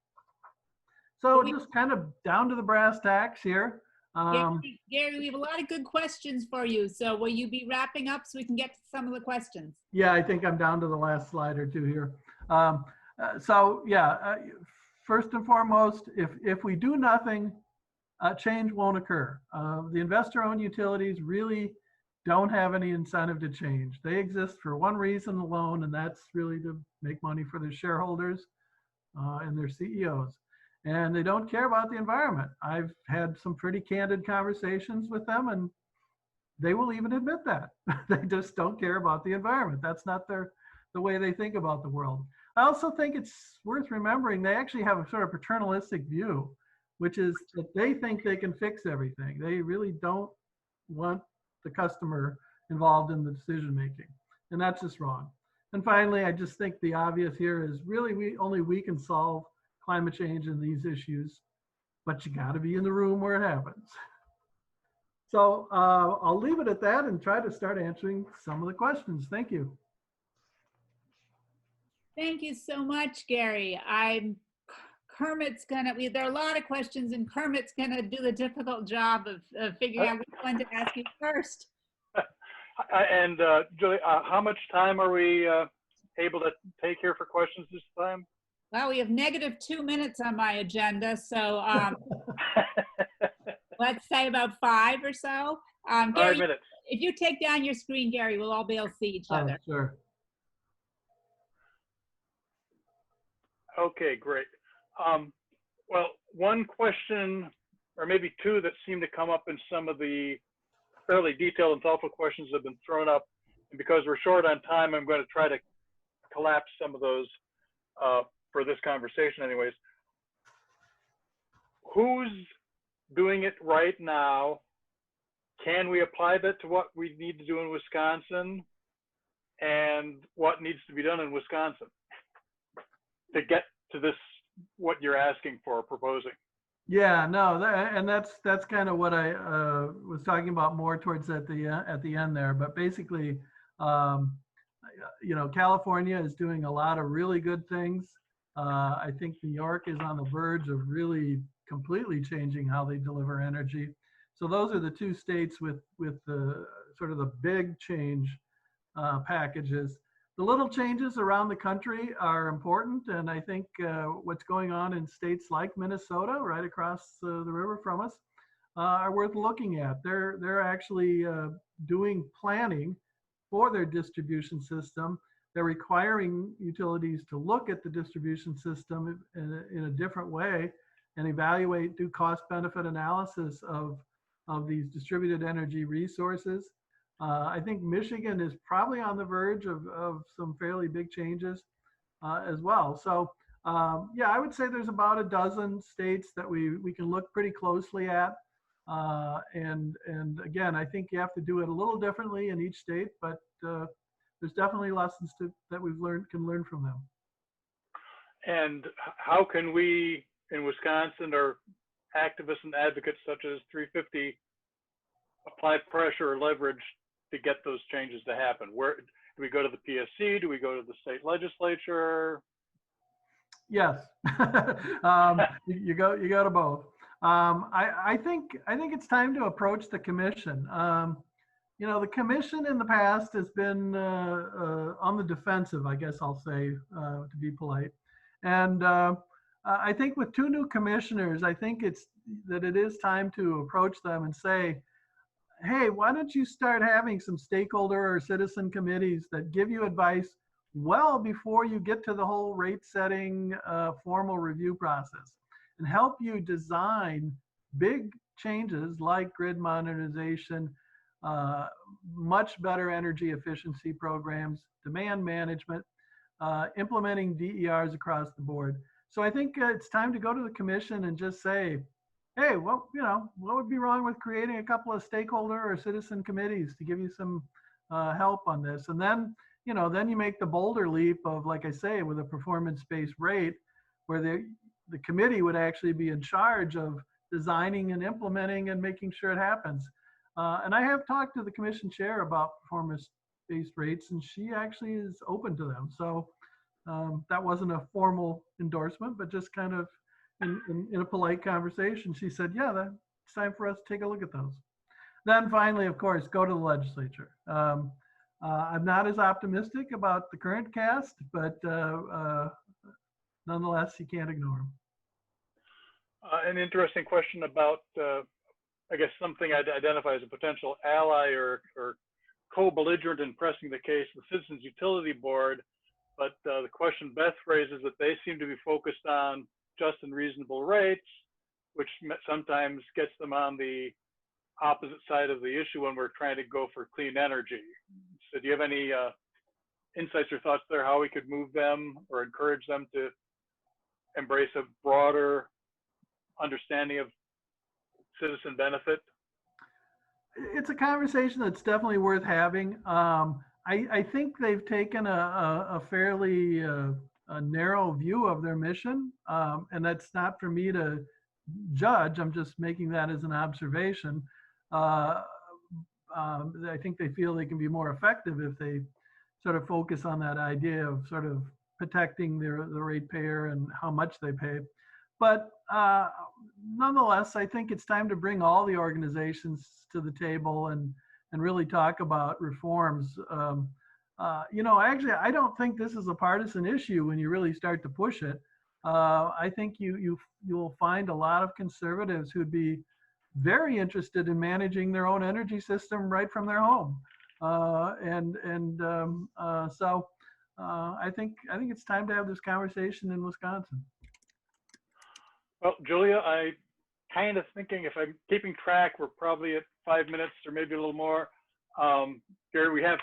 So just kind of down to the brass tacks here. Gary, we have a lot of good questions for you. So will you be wrapping up so we can get to some of the questions? Yeah, I think I'm down to the last slide or two here. First and foremost, if we do nothing, change won't occur. The investor-owned utilities really don't have any incentive to change. They exist for one reason alone, and that's really to make money for their shareholders and their CEOs. And they don't care about the environment. I've had some pretty candid conversations with them, and they will even admit that. They just don't care about the environment. That's not the way they think about the world. I also think it's worth remembering they actually have a sort of paternalistic view, which is that they think they can fix everything. They really don't want the customer involved in the decision making, and that's just wrong. And finally, I just think the obvious here is really only we can solve climate change and these issues, but you got to be in the room where it happens. So I'll leave it at that and try to start answering some of the questions. Thank you. Thank you so much, Gary. Kermit's gonna, there are a lot of questions and Kermit's gonna do the difficult job of figuring out which one to ask you first. And Julie, how much time are we able to take here for questions this time? Well, we have -2 minutes on my agenda, so let's say about 5 or so. Gary, 5 minutes. if you take down your screen, Gary, we'll all be able to see each other. Sure. Okay, great. Well, one question, or maybe two, that seem to come up in some of the fairly detailed and thoughtful questions that have been thrown up. And because we're short on time, I'm going to try to collapse some of those for this conversation anyways. Who's doing it right now? Can we apply that to what we need to do in Wisconsin? And what needs to be done in Wisconsin to get to this, what you're asking for, proposing? Yeah, no, and that's kind of what I was talking about more towards at the end there. But basically, you know, California is doing a lot of really good things. I think New York is on the verge of really completely changing how they deliver energy. So those are the two states with the sort of the big change packages. The little changes around the country are important, and I think what's going on in states like Minnesota, right across the river from us, are worth looking at. They're actually doing planning for their distribution system. They're requiring utilities to look at the distribution system in a different way and evaluate, do cost-benefit analysis of these distributed energy resources. I think Michigan is probably on the verge of some fairly big changes as well. So yeah, I would say there's about a dozen states that we can look pretty closely at. And again, I think you have to do it a little differently in each state, but there's definitely lessons that we've can learn from them. And how can we in Wisconsin, or activists and advocates such as 350, apply pressure or leverage to get those changes to happen? Where do we go to the PSC? Do we go to the state legislature? Yes, you go to both. I think it's time to approach the commission. You know, the commission in the past has been on the defensive, I guess I'll say, to be polite. And I think with 2 new commissioners, I think it is time to approach them and say, hey, why don't you start having some stakeholder or citizen committees that give you advice well before you get to the whole rate setting formal review process, and help you design big changes like grid modernization, much better energy efficiency programs, demand management, implementing DERs across the board. So I think it's time to go to the commission and just say, hey, well, you know, what would be wrong with creating a couple of stakeholder or citizen committees to give you some help on this? And then, you know, then you make the bolder leap of, like I say, with a performance-based rate, where the committee would actually be in charge of designing and implementing and making sure it happens. And I have talked to the commission chair about performance-based rates, and she actually is open to them. So that wasn't a formal endorsement, but just kind of in a polite conversation, she said, yeah, it's time for us to take a look at those. Then finally, of course, go to the legislature. I'm not as optimistic about the current cast, but nonetheless, you can't ignore them. An interesting question about, I guess, something I'd identify as a potential ally or co-belligerent in pressing the case, the Citizens Utility Board. But the question Beth raises, that they seem to be focused on just and reasonable rates, which sometimes gets them on the opposite side of the issue when we're trying to go for clean energy. So do you have any insights or thoughts there, how we could move them or encourage them to embrace a broader understanding of citizen benefit? It's a conversation that's definitely worth having. I think they've taken a fairly a narrow view of their mission, and that's not for me to judge. I'm just making that as an observation. I think they feel they can be more effective if they sort of focus on that idea of sort of protecting the ratepayer and how much they pay. But nonetheless, I think it's time to bring all the organizations to the table and really talk about reforms. You know, actually, I don't think this is a partisan issue when you really start to push it. I think you'll find a lot of conservatives who'd be very interested in managing their own energy system right from their home. So I think it's time to have this conversation in Wisconsin. Well, Julia, I kind of thinking, if I'm keeping track, we're probably at 5 minutes or maybe a little more. Gary, we have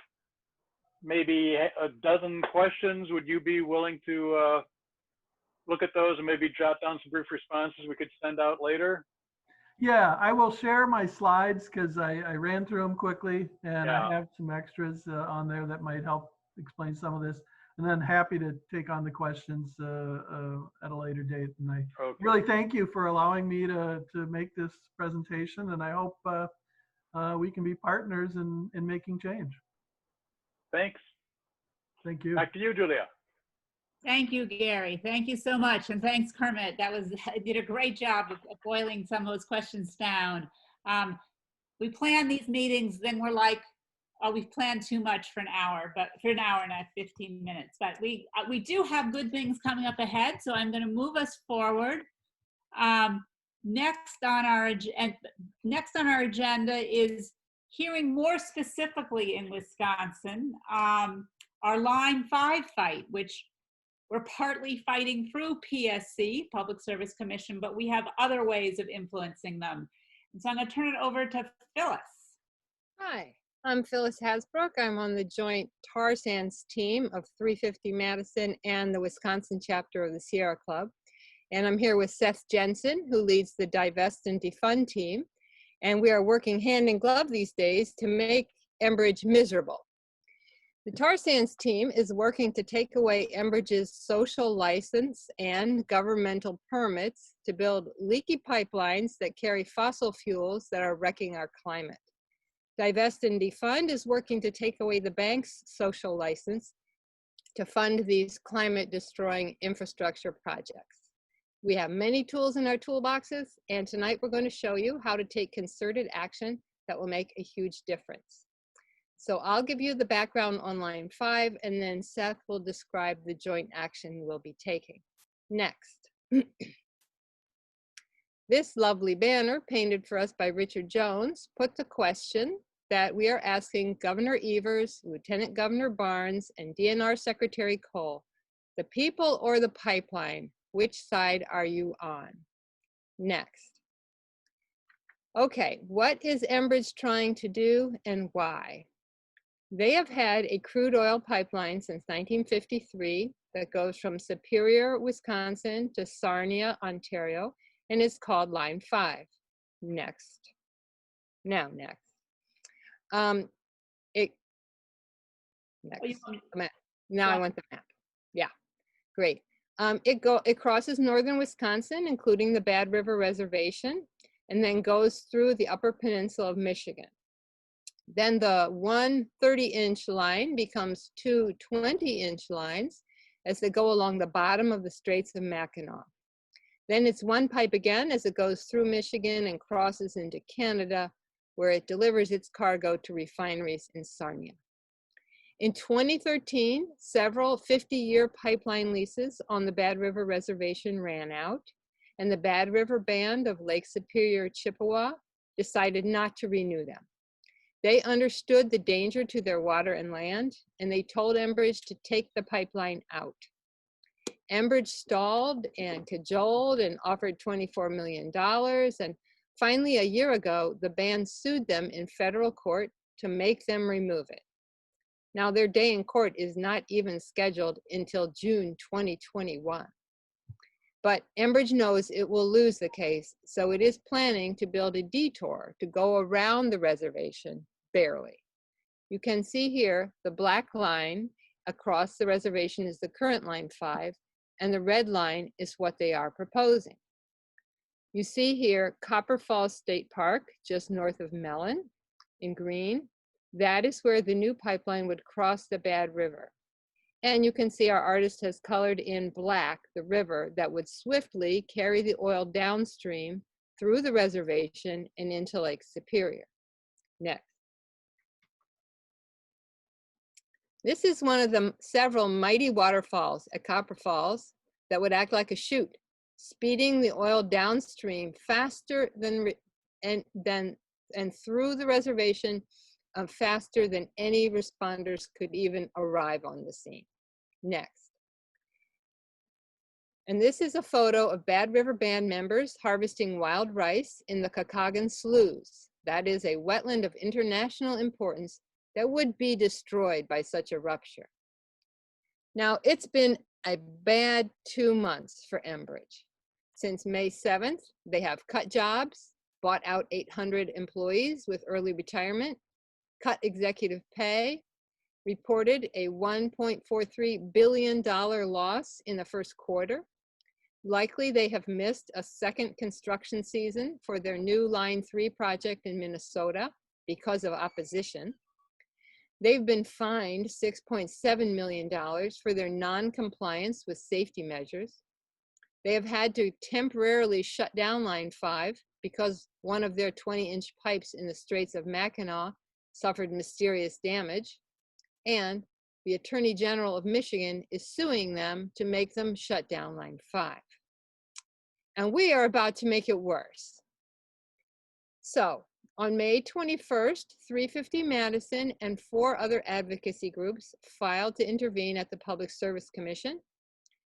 maybe a dozen questions. Would you be willing to look at those and maybe jot down some brief responses we could send out later? Yeah, I will share my slides because I ran through them quickly, and I have some extras on there that might help explain some of this. And then happy to take on the questions at a later date. And I really thank you for allowing me to make this presentation, and I hope we can be partners in making change. Thanks. Thank you. Back to you, Julia. Thank you, Gary. Thank you so much. And thanks, Kermit. Did a great job of boiling some of those questions down. We plan these meetings, then we're like, oh, we've planned too much for an hour, but for an hour and 15 minutes. But we do have good things coming up ahead, so I'm going to move us forward. Next on our agenda is hearing more specifically in Wisconsin, our Line 5 fight, which we're partly fighting through PSC, Public Service Commission, but we have other ways of influencing them. And so I'm going to turn it over to Phyllis. Hi, I'm Phyllis Hasbrook. I'm on the joint tar sands team of 350 Madison and the Wisconsin chapter of the Sierra Club. And I'm here with Seth Jensen, who leads the Divest and Defund team. And we are working hand in glove these days to make Enbridge miserable. The tar sands team is working to take away Enbridge's social license and governmental permits to build leaky pipelines that carry fossil fuels that are wrecking our climate. Divest and Defund is working to take away the bank's social license to fund these climate-destroying infrastructure projects. We have many tools in our toolboxes, and tonight we're going to show you how to take concerted action that will make a huge difference. So I'll give you the background on Line 5, and then Seth will describe the joint action we'll be taking. Next. This lovely banner, painted for us by Richard Jones, puts a question that we are asking Governor Evers, Lieutenant Governor Barnes, and DNR Secretary Cole. The people or the pipeline, which side are you on? Next. Okay, what is Enbridge trying to do and why? They have had a crude oil pipeline since 1953 that goes from Superior, Wisconsin to Sarnia, Ontario, and is called Line 5. Next. Now, next. Now I want the map. Yeah, great. It crosses northern Wisconsin, including the Bad River Reservation, and then goes through the Upper Peninsula of Michigan. Then the one 30-inch line becomes two 20-inch lines as they go along the bottom of the Straits of Mackinac. Then it's one pipe again as it goes through Michigan and crosses into Canada, where it delivers its cargo to refineries in Sarnia. In 2013, several 50-year pipeline leases on the Bad River Reservation ran out, and the Bad River Band of Lake Superior, Chippewa decided not to renew them. They understood the danger to their water and land, and they told Enbridge to take the pipeline out. Enbridge stalled and cajoled and offered $24 million, and Finally, a year ago, the band sued them in federal court to make them remove it. Now, their day in court is not even scheduled until June 2021. But Enbridge knows it will lose the case, so it is planning to build a detour to go around the reservation, barely. You can see here the black line across the reservation is the current line 5, and the red line is what they are proposing. You see here Copper Falls State Park, just north of Mellon, in green. That is where the new pipeline would cross the Bad River. And you can see our artist has colored in black the river that would swiftly carry the oil downstream through the reservation and into Lake Superior. Next. This is one of the several mighty waterfalls at Copper Falls that would act like a chute, speeding the oil downstream faster than and through the reservation faster than any responders could even arrive on the scene. Next. And this is a photo of Bad River Band members harvesting wild rice in the Kakagan Sloughs. That is a wetland of international importance that would be destroyed by such a rupture. Now, it's been a bad 2 months for Enbridge. Since May 7th, they have cut jobs, bought out 800 employees with early retirement, cut executive pay, reported a $1.43 billion loss in the first quarter. Likely they have missed a second construction season for their new Line 3 project in Minnesota because of opposition. They've been fined $6.7 million for their non-compliance with safety measures. They have had to temporarily shut down Line 5 because one of their 20-inch pipes in the Straits of Mackinac suffered mysterious damage. And the Attorney General of Michigan is suing them to make them shut down Line 5. And we are about to make it worse. So, on May 21st, 350 Madison and 4 other advocacy groups filed to intervene at the Public Service Commission,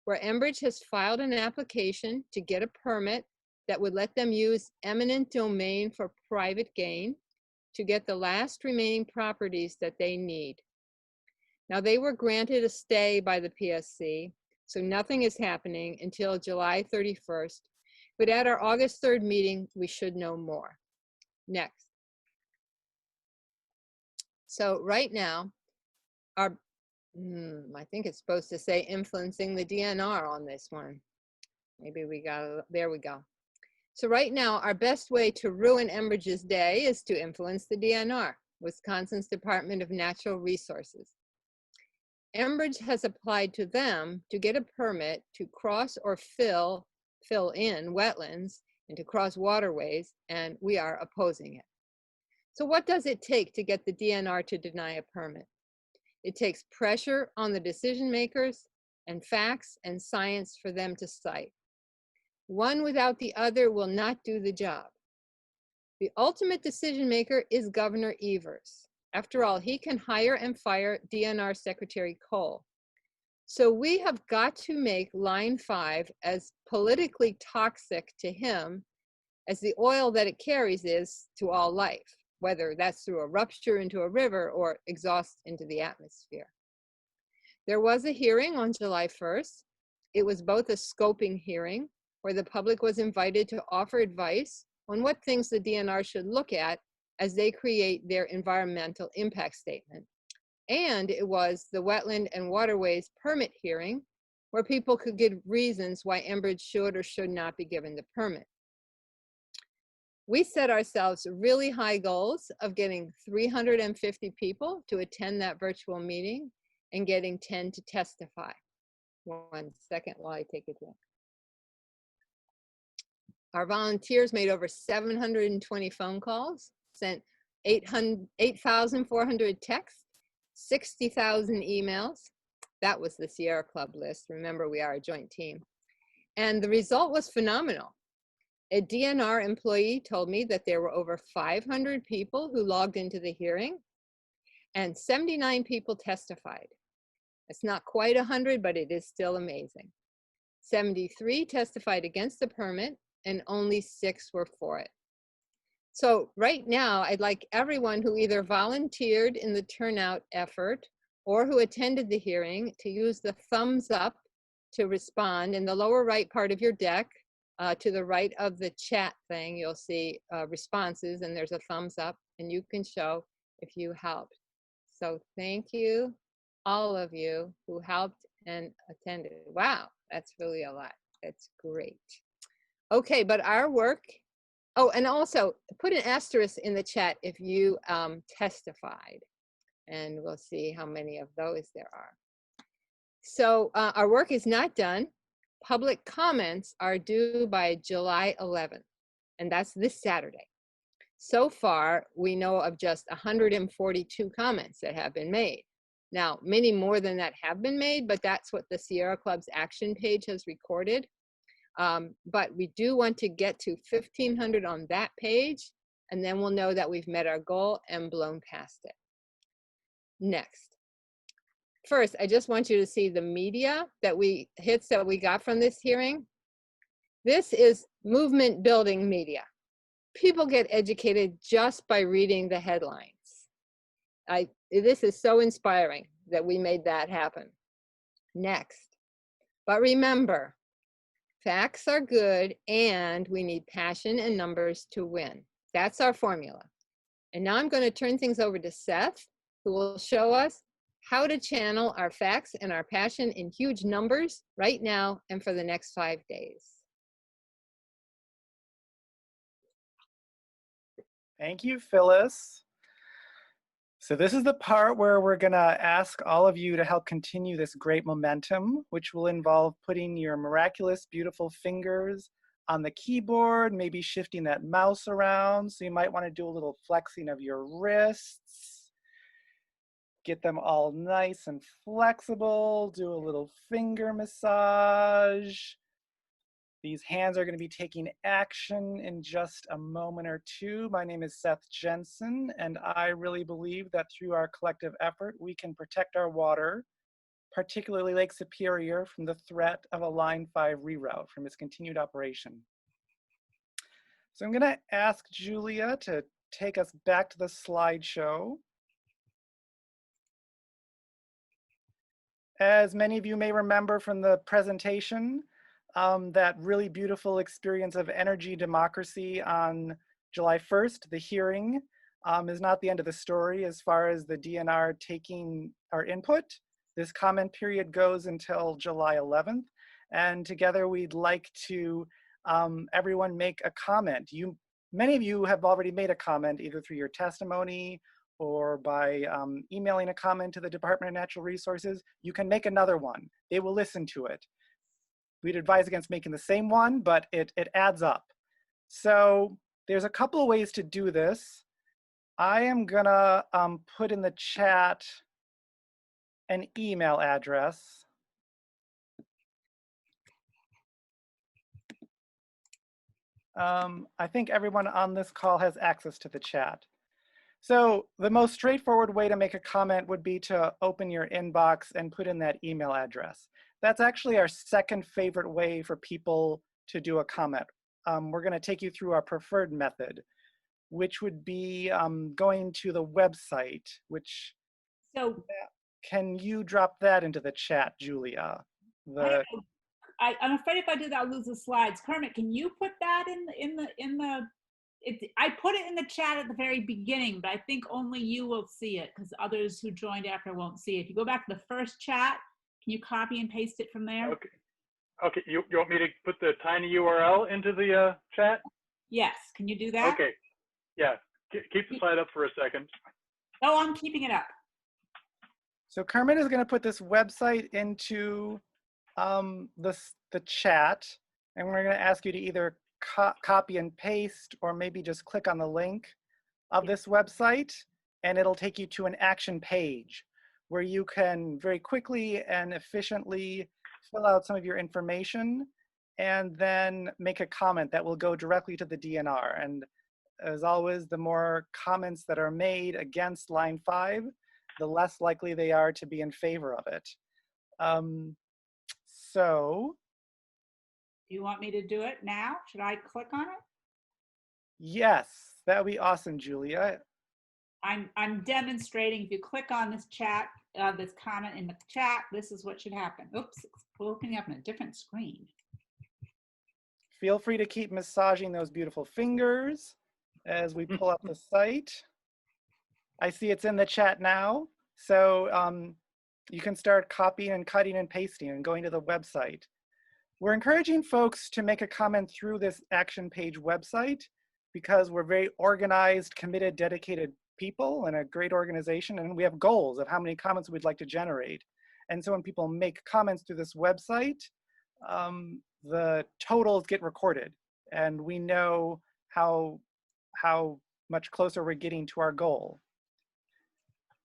where Enbridge has filed an application to get a permit that would let them use eminent domain for private gain to get the last remaining properties that they need. Now, they were granted a stay by the PSC, so nothing is happening until July 31st. But at our August 3rd meeting, we should know more. Next. So right now, I think it's supposed to say influencing the DNR on this one. Maybe we got, there we go. So right now, our best way to ruin Enbridge's day is to influence the DNR, Wisconsin's Department of Natural Resources. Enbridge has applied to them to get a permit to cross or fill in wetlands and to cross waterways, and we are opposing it. So what does it take to get the DNR to deny a permit? It takes pressure on the decision makers and facts and science for them to cite. One without the other will not do the job. The ultimate decision maker is Governor Evers. After all, he can hire and fire DNR Secretary Cole. So we have got to make Line 5 as politically toxic to him as the oil that it carries is to all life, whether that's through a rupture into a river or exhaust into the atmosphere. There was a hearing on July 1st. It was both a scoping hearing where the public was invited to offer advice on what things the DNR should look at as they create their environmental impact statement. And it was the Wetland and Waterways permit hearing where people could give reasons why Enbridge should or should not be given the permit. We set ourselves really high goals of getting 350 people to attend that virtual meeting and getting 10 to testify. 1 second while I take a drink. Our volunteers made over 720 phone calls, sent 8,400 texts, 60,000 emails. That was the Sierra Club list. Remember, we are a joint team. And the result was phenomenal. A DNR employee told me that there were over 500 people who logged into the hearing and 79 people testified. It's not quite 100, but it is still amazing. 73 testified against the permit and only 6 were for it. So right now, I'd like everyone who either volunteered in the turnout effort or who attended the hearing to use the thumbs up to respond. In the lower right part of your deck, to the right of the chat thing, you'll see responses, and there's a thumbs up, and you can show if you helped. So thank you, all of you who helped and attended. Wow, that's really a lot. That's great. Okay, but our work, oh, and also put an asterisk in the chat if you testified, and we'll see how many of those there are. So our work is not done. Public comments are due by July 11th, and that's this Saturday. So far, we know of just 142 comments that have been made. Now, many more than that have been made, but that's what the Sierra Club's action page has recorded. But we do want to get to 1,500 on that page, and then we'll know that we've met our goal and blown past it. Next. First, I just want you to see the media hits that we got from this hearing. This is movement building media. People get educated just by reading the headlines. This is so inspiring that we made that happen. Next. But remember, facts are good and we need passion and numbers to win. That's our formula. And now I'm going to turn things over to Seth, who will show us how to channel our facts and our passion in huge numbers right now and for the next 5 days. Thank you, Phyllis. So this is the part where we're gonna ask all of you to help continue this great momentum, which will involve putting your miraculous, beautiful fingers on the keyboard, maybe shifting that mouse around. So you might wanna do a little flexing of your wrists. Get them all nice and flexible. Do a little finger massage. These hands are going to be taking action in just a moment or two. My name is Seth Jensen, and I really believe that through our collective effort, we can protect our water, particularly Lake Superior, from the threat of a Line 5 reroute from its continued operation. So I'm going to ask Julia to take us back to the slideshow. As many of you may remember from the presentation, that really beautiful experience of energy democracy on July 1st, the hearing, is not the end of the story as far as the DNR taking our input. This comment period goes until July 11th, and together we'd like to everyone make a comment. Many of you have already made a comment either through your testimony or by emailing a comment to the Department of Natural Resources. You can make another one. They will listen to it. We'd advise against making the same one, but it adds up. So there's a couple of ways to do this. I am gonna put in the chat an email address. I think everyone on this call has access to the chat. So the most straightforward way to make a comment would be to open your inbox and put in that email address. That's actually our second favorite way for people to do a comment. We're gonna take you through our preferred method, which would be going to the website, which, So can you drop that into the chat, Julia? I'm afraid if I do that, I'll lose the slides. Kermit, can you put that in the I put it in the chat at the very beginning, but I think only you will see it because others who joined after won't see it. If you go back to the first chat, can you copy and paste it from there? Okay. Okay. You want me to put the tiny URL into the chat? Yes. Can you do that? Okay. Yeah. Keep the slide up for a second. Oh, I'm keeping it up. So Kermit is going to put this website into the chat, and we're going to ask you to either copy and paste or maybe just click on the link of this website, and it'll take you to an action page where you can very quickly and efficiently fill out some of your information and then make a comment that will go directly to the DNR. And as always, the more comments that are made against Line 5, the less likely they are to be in favor of it. So, do you want me to do it now? Should I click on it? Yes, That would be awesome, Julia. I'm demonstrating. If you click on this chat, this comment in the chat, this is what should happen. Oops, it's opening up on a different screen. Feel free to keep massaging those beautiful fingers as we pull up the site. I see it's in the chat now. So you can start copying and cutting and pasting and going to the website. We're encouraging folks to make a comment through this action page website because we're very organized, committed, dedicated people and a great organization, and we have goals of how many comments we'd like to generate. And so when people make comments through this website, the totals get recorded, and we know how much closer we're getting to our goal.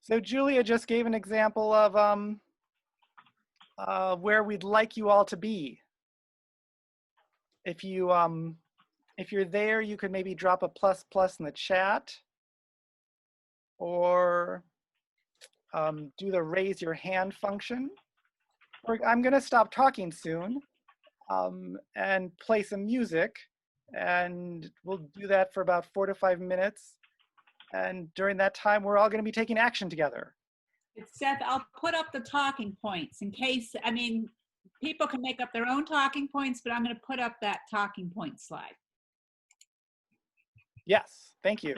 So Julia just gave an example of where we'd like you all to be. If you're there, you could maybe drop a ++ in the chat, or do the raise your hand function. I'm going to stop talking soon and play some music, and we'll do that for about 4 to 5 minutes. And during that time, we're all going to be taking action together. Seth, I'll put up the talking points in case, I mean, people can make up their own talking points, but I'm going to put up that talking point slide. Yes, thank you.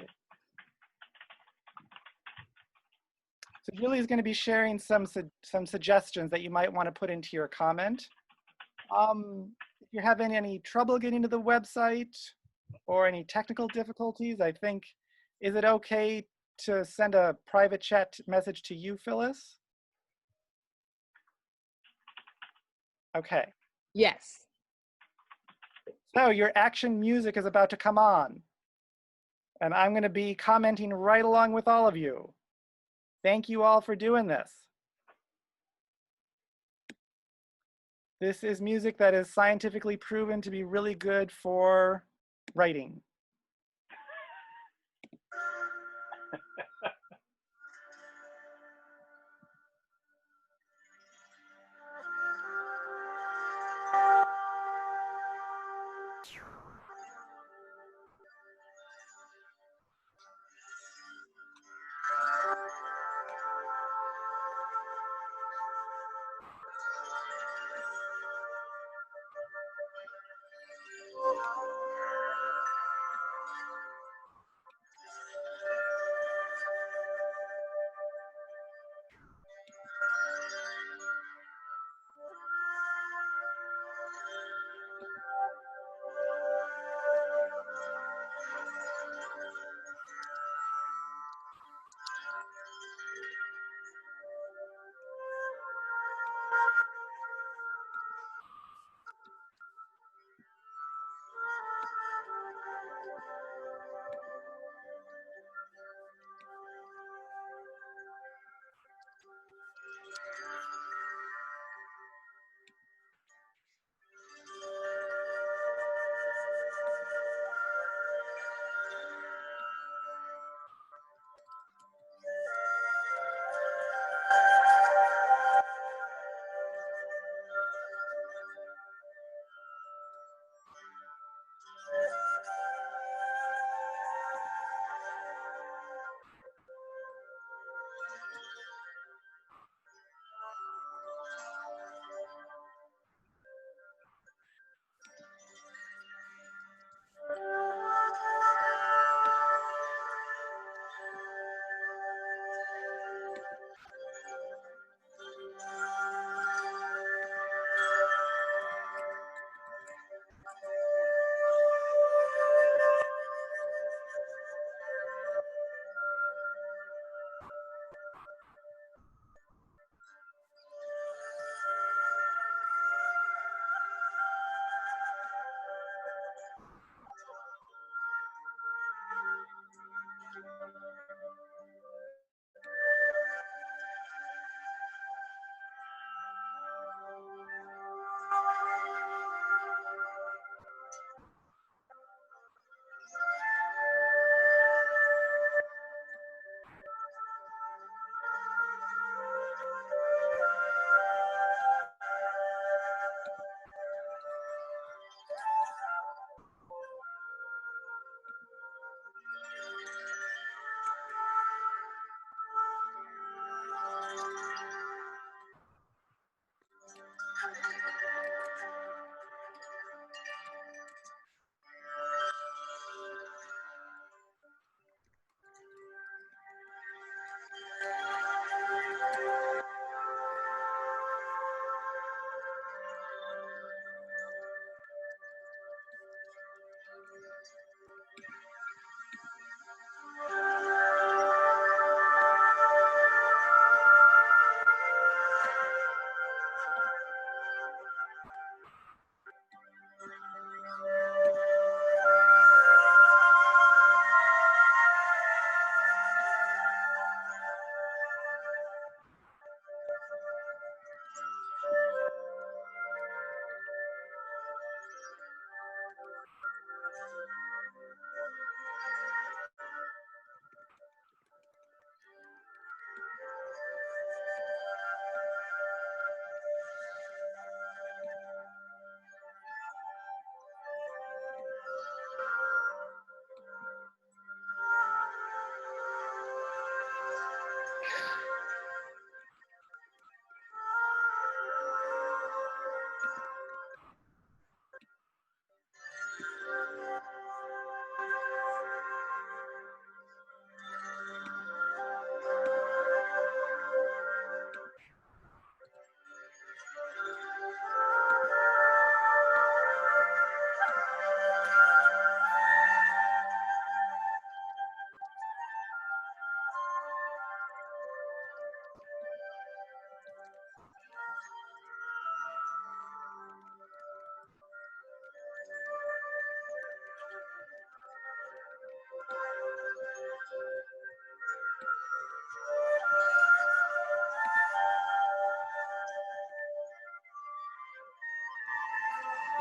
So Julie's going to be sharing some suggestions that you might want to put into your comment. If you're having any trouble getting to the website or any technical difficulties, I think, is it okay to send a private chat message to you, Phyllis? Okay. Yes. So your action music is about to come on, and I'm going to be commenting right along with all of you. Thank you all for doing this. This is music that is scientifically proven to be really good for writing.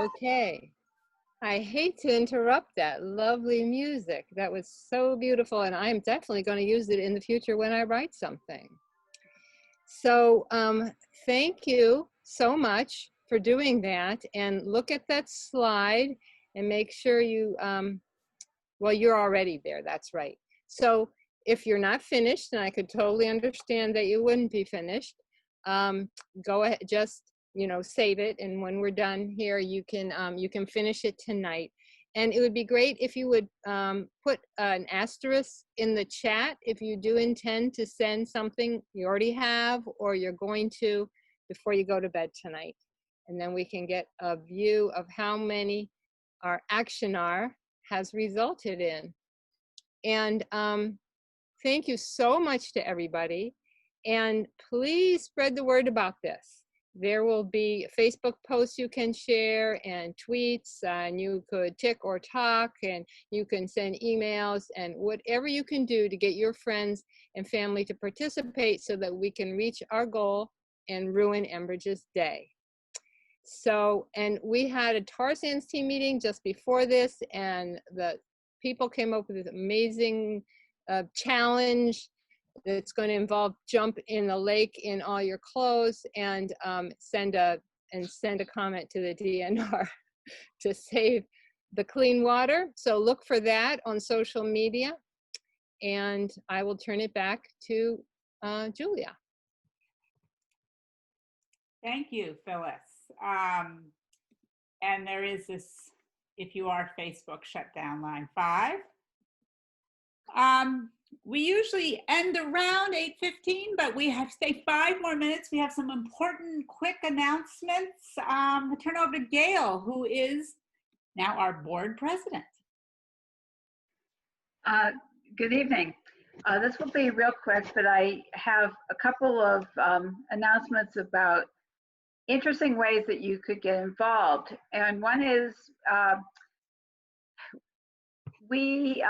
Okay. I hate to interrupt that lovely music. That was so beautiful, and I'm definitely going to use it in the future when I write something. So thank you so much for doing that. And look at that slide and make sure you, well, you're already there. That's right. So if you're not finished, and I could totally understand that you wouldn't be finished, go ahead, just, you know, save it. And when we're done here, you can finish it tonight. And it would be great if you would put an asterisk in the chat if you do intend to send something you already have or you're going to before you go to bed tonight. And then we can get a view of how many our action R has resulted in. And thank you so much to everybody. And please spread the word about this. There will be Facebook posts you can share and tweets, and you could tick or talk, and you can send emails, and whatever you can do to get your friends and family to participate so that we can reach our goal and ruin Enbridge's day. So, and we had a tar sands team meeting just before this, and the people came up with this amazing challenge that's going to involve jump in the lake in all your clothes and send a comment to the DNR to save the clean water. So look for that on social media, and I will turn it back to Julia. Thank you, Phyllis. And there is this, if you are Facebook, shut down line 5. We usually end around 8:15, but we have stay 5 more minutes. We have some important quick announcements. I'll turn over to Gail, who is now our board president. Good evening. This will be real quick, but I have a couple of announcements about interesting ways that you could get involved. And one is we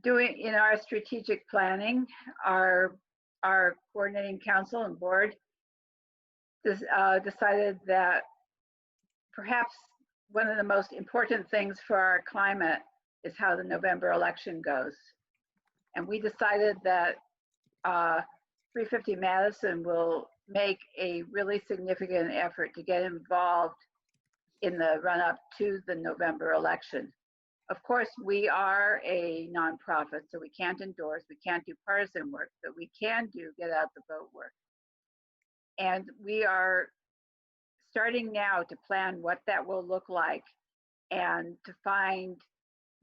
doing in our strategic planning, our coordinating council and board decided that perhaps one of the most important things for our climate is how the November election goes. And we decided that 350 Madison will make a really significant effort to get involved in the run-up to the November election. Of course, we are a nonprofit, so we can't endorse, we can't do partisan work, but we can do get out the vote work. And we are starting now to plan what that will look like and to find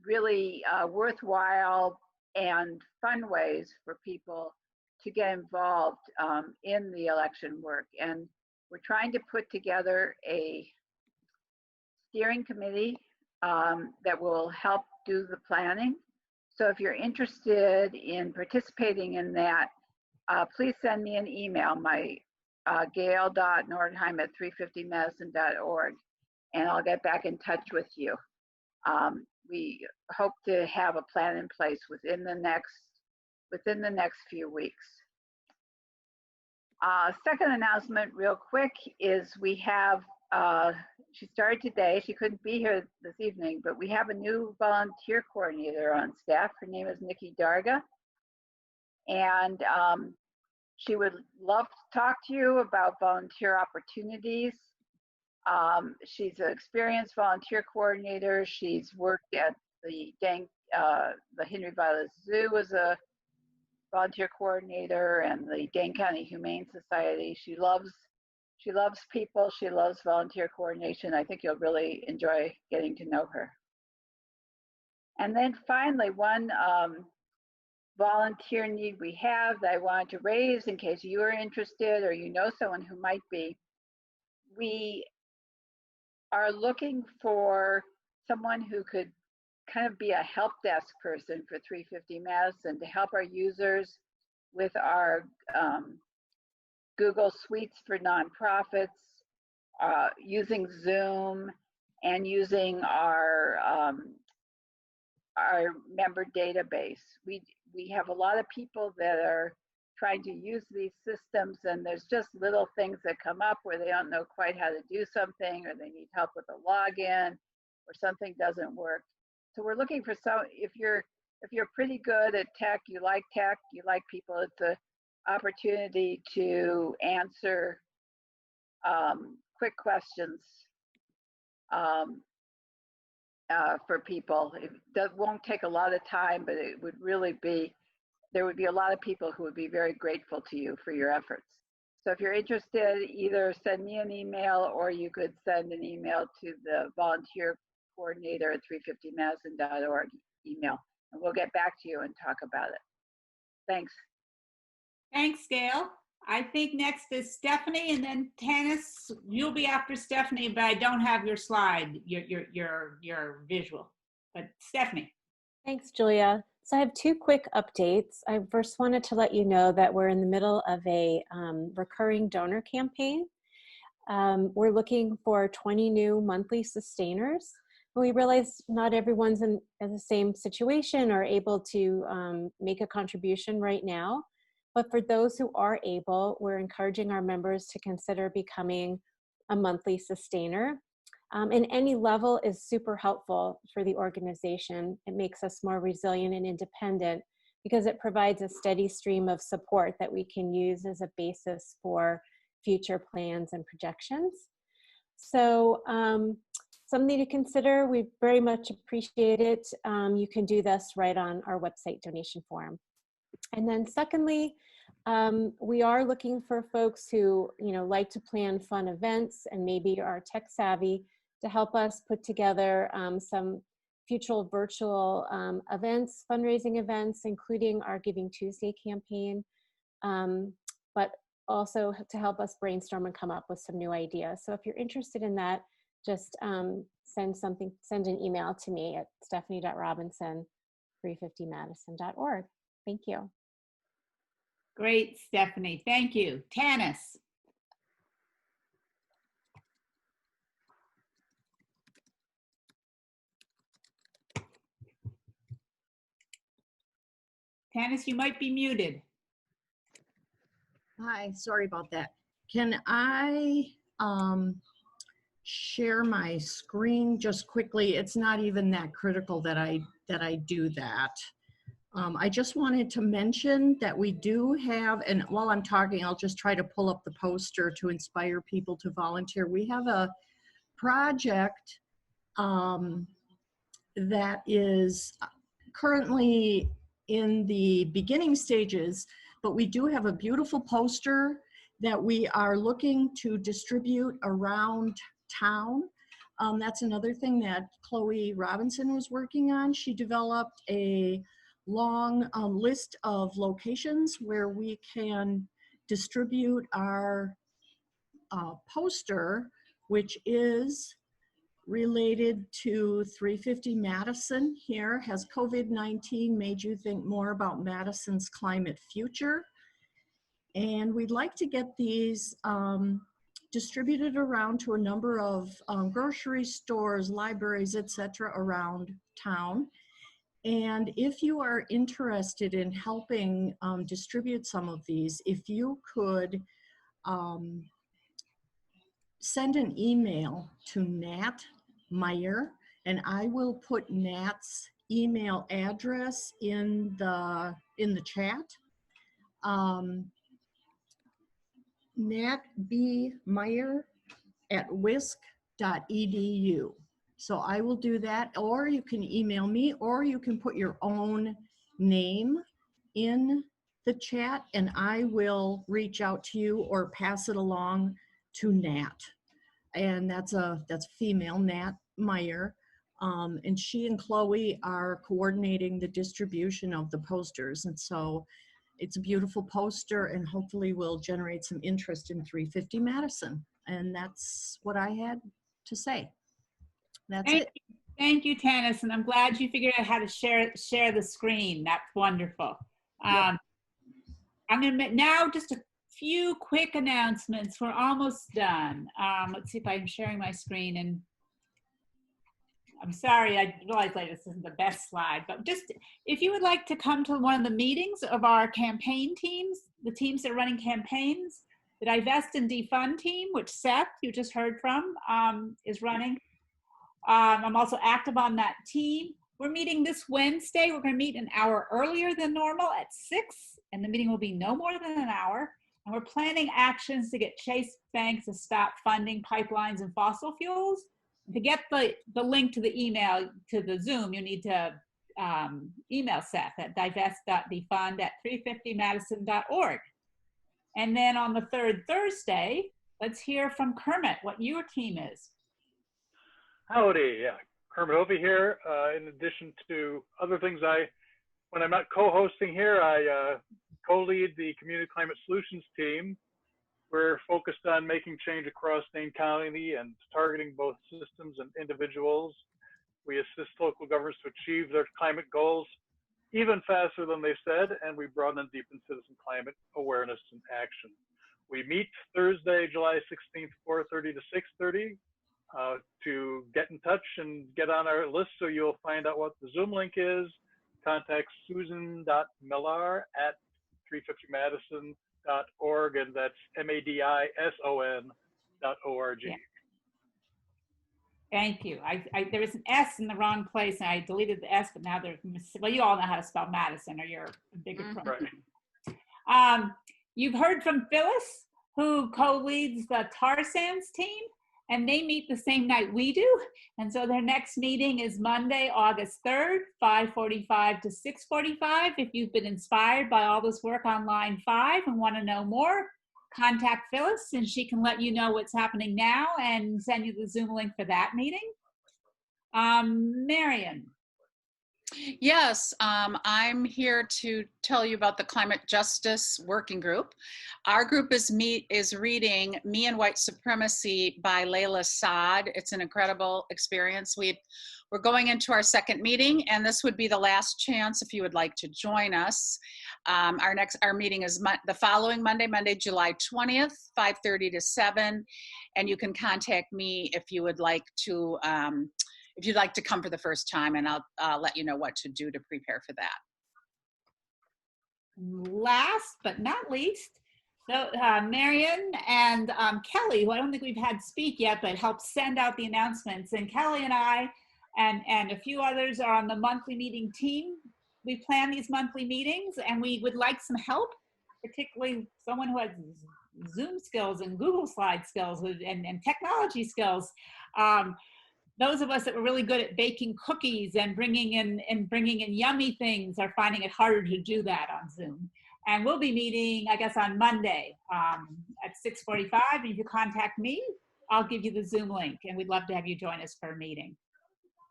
really worthwhile and fun ways for people to get involved in the election work. And we're trying to put together a steering committee that will help do the planning. So if you're interested in participating in that, please send me an email, my gail.nordheim@350madison.org, and I'll get back in touch with you. We hope to have a plan in place within the next few weeks. Second announcement real quick is we have, she started today, she couldn't be here this evening, but we have a new volunteer coordinator on staff. Her name is Nikki Darga. And she would love to talk to you about volunteer opportunities. She's an experienced volunteer coordinator. She's worked at the Henry Violet Zoo as a volunteer coordinator and the Dane County Humane Society. She loves people. She loves volunteer coordination. I think you'll really enjoy getting to know her. And then finally, one volunteer need we have that I wanted to raise in case you are interested or you know someone who might be. We are looking for someone who could kind of be a help desk person for 350 Madison to help our users with our Google Suites for nonprofits, using Zoom, and using our member database. We have a lot of people that are trying to use these systems, and there's just little things that come up where they don't know quite how to do something, or they need help with a login, or something doesn't work. So we're looking for some, if you're pretty good at tech, you like people, it's an opportunity to answer quick questions for people. It won't take a lot of time, but it would really be, there would be a lot of people who would be very grateful to you for your efforts. So if you're interested, either send me an email, or you could send an email to the volunteer coordinator at 350madison.org email, and we'll get back to you and talk about it. Thanks. Thanks, Gail. I think next is Stephanie, and then Tanis, you'll be after Stephanie, but I don't have your slide, your visual. But Stephanie. Thanks, Julia. So I have two quick updates. I first wanted to let you know that we're in the middle of a recurring donor campaign. We're looking for 20 new monthly sustainers. We realize not everyone's in the same situation or able to make a contribution right now. But for those who are able, we're encouraging our members to consider becoming a monthly sustainer. And any level is super helpful for the organization. It makes us more resilient and independent because it provides a steady stream of support that we can use as a basis for future plans and projections. So something to consider, we very much appreciate it. You can do this right on our website donation form. And then secondly, we are looking for folks who like to plan fun events and maybe are tech savvy to help us put together some future virtual events, fundraising events, including our Giving Tuesday campaign, but also to help us brainstorm and come up with some new ideas. So if you're interested in that, just send an email to me at stephanie.robinson@350madison.org. Thank you. Great, Stephanie. Thank you. Tanis. Tanis, you might be muted. Hi, sorry about that. Can I share my screen just quickly? It's not even that critical that I do that. I just wanted to mention that we do have, and while I'm talking, I'll just try to pull up the poster to inspire people to volunteer. We have a project that is currently in the beginning stages, but we do have a beautiful poster that we are looking to distribute around town. That's another thing that Chloe Robinson was working on. She developed a long list of locations where we can distribute our poster, which is related to 350 Madison here. Has COVID-19 made you think more about Madison's climate future? And we'd like to get these distributed around to a number of grocery stores, libraries, etc. around town. And if you are interested in helping distribute some of these, if you could send an email to Nat Meyer, and I will put Nat's email address in the chat. Nat B. Meyer at wisc.edu. So I will do that, or you can email me, or you can put your own name in the chat and I will reach out to you or pass it along to Nat. And that's female, Nat Meyer. And she and Chloe are coordinating the distribution of the posters. And so it's a beautiful poster and hopefully will generate some interest in 350 Madison. And that's what I had to say. That's it. Thank you, Tanis, and I'm glad you figured out how to share the screen. That's wonderful. I'm going to make now just a few quick announcements. We're almost done. Let's see if I'm sharing my screen. And I'm sorry, I realized later this isn't the best slide, but just if you would like to come to one of the meetings of our campaign teams, the teams that are running campaigns. The Divest and Defund team, which Seth, you just heard from, is running. I'm also active on that team. We're meeting this Wednesday. We're going to meet an hour earlier than normal at 6, and the meeting will be no more than an hour. And we're planning actions to get Chase Bank to stop funding pipelines and fossil fuels. To get the link to the email to the Zoom, you need to email Seth at divest.defund@350madison.org. And then on the third Thursday, let's hear from Kermit what your team is. Howdy, yeah, Kermit over here. In addition to other things, when I'm not co-hosting here, I co-lead the Community Climate Solutions team. We're focused on making change across Dane County and targeting both systems and individuals. We assist local governments to achieve their climate goals even faster than they said, and we broaden and deepen citizen climate awareness and action. We meet Thursday, July 16th, 4:30 to 6:30 to get in touch and get on our list so you'll find out what the Zoom link is. Contact susan.millar@350madison.org, and that's MADISON.org. Yeah. Thank you. There was an S in the wrong place, and I deleted the S, but now there's, well, you all know how to spell Madison, or you're a bigger pro. Right. You've heard from Phyllis, who co-leads the tar sands team, and they meet the same night we do. And so their next meeting is Monday, August 3rd, 5:45 to 6:45. If you've been inspired by all this work on line 5 and want to know more, contact Phyllis and she can let you know what's happening now and send you the Zoom link for that meeting. Marion. Yes, I'm here to tell you about the Climate Justice Working Group. Our group is reading Me and White Supremacy by Layla Saad. It's an incredible experience. We're going into our second meeting, and this would be the last chance if you would like to join us. Our meeting is the following Monday, July 20th, 5:30 to 7, and you can contact me if you would like to if you'd like to come for the first time, and I'll let you know what to do to prepare for that. Last but not least, so Marion and Kelly, who I don't think we've had speak yet, but helped send out the announcements. And Kelly and I and a few others are on the monthly meeting team. We plan these monthly meetings, and we would like some help, particularly someone who has Zoom skills and Google Slide skills and technology skills. Those of us that were really good at baking cookies and bringing in yummy things are finding it harder to do that on Zoom. And we'll be meeting, I guess, on Monday at 6:45. And if you contact me, I'll give you the Zoom link, and we'd love to have you join us for a meeting.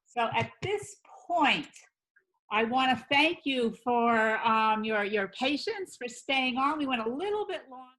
So at this point, I want to thank you for your patience, for staying on. We went a little bit long.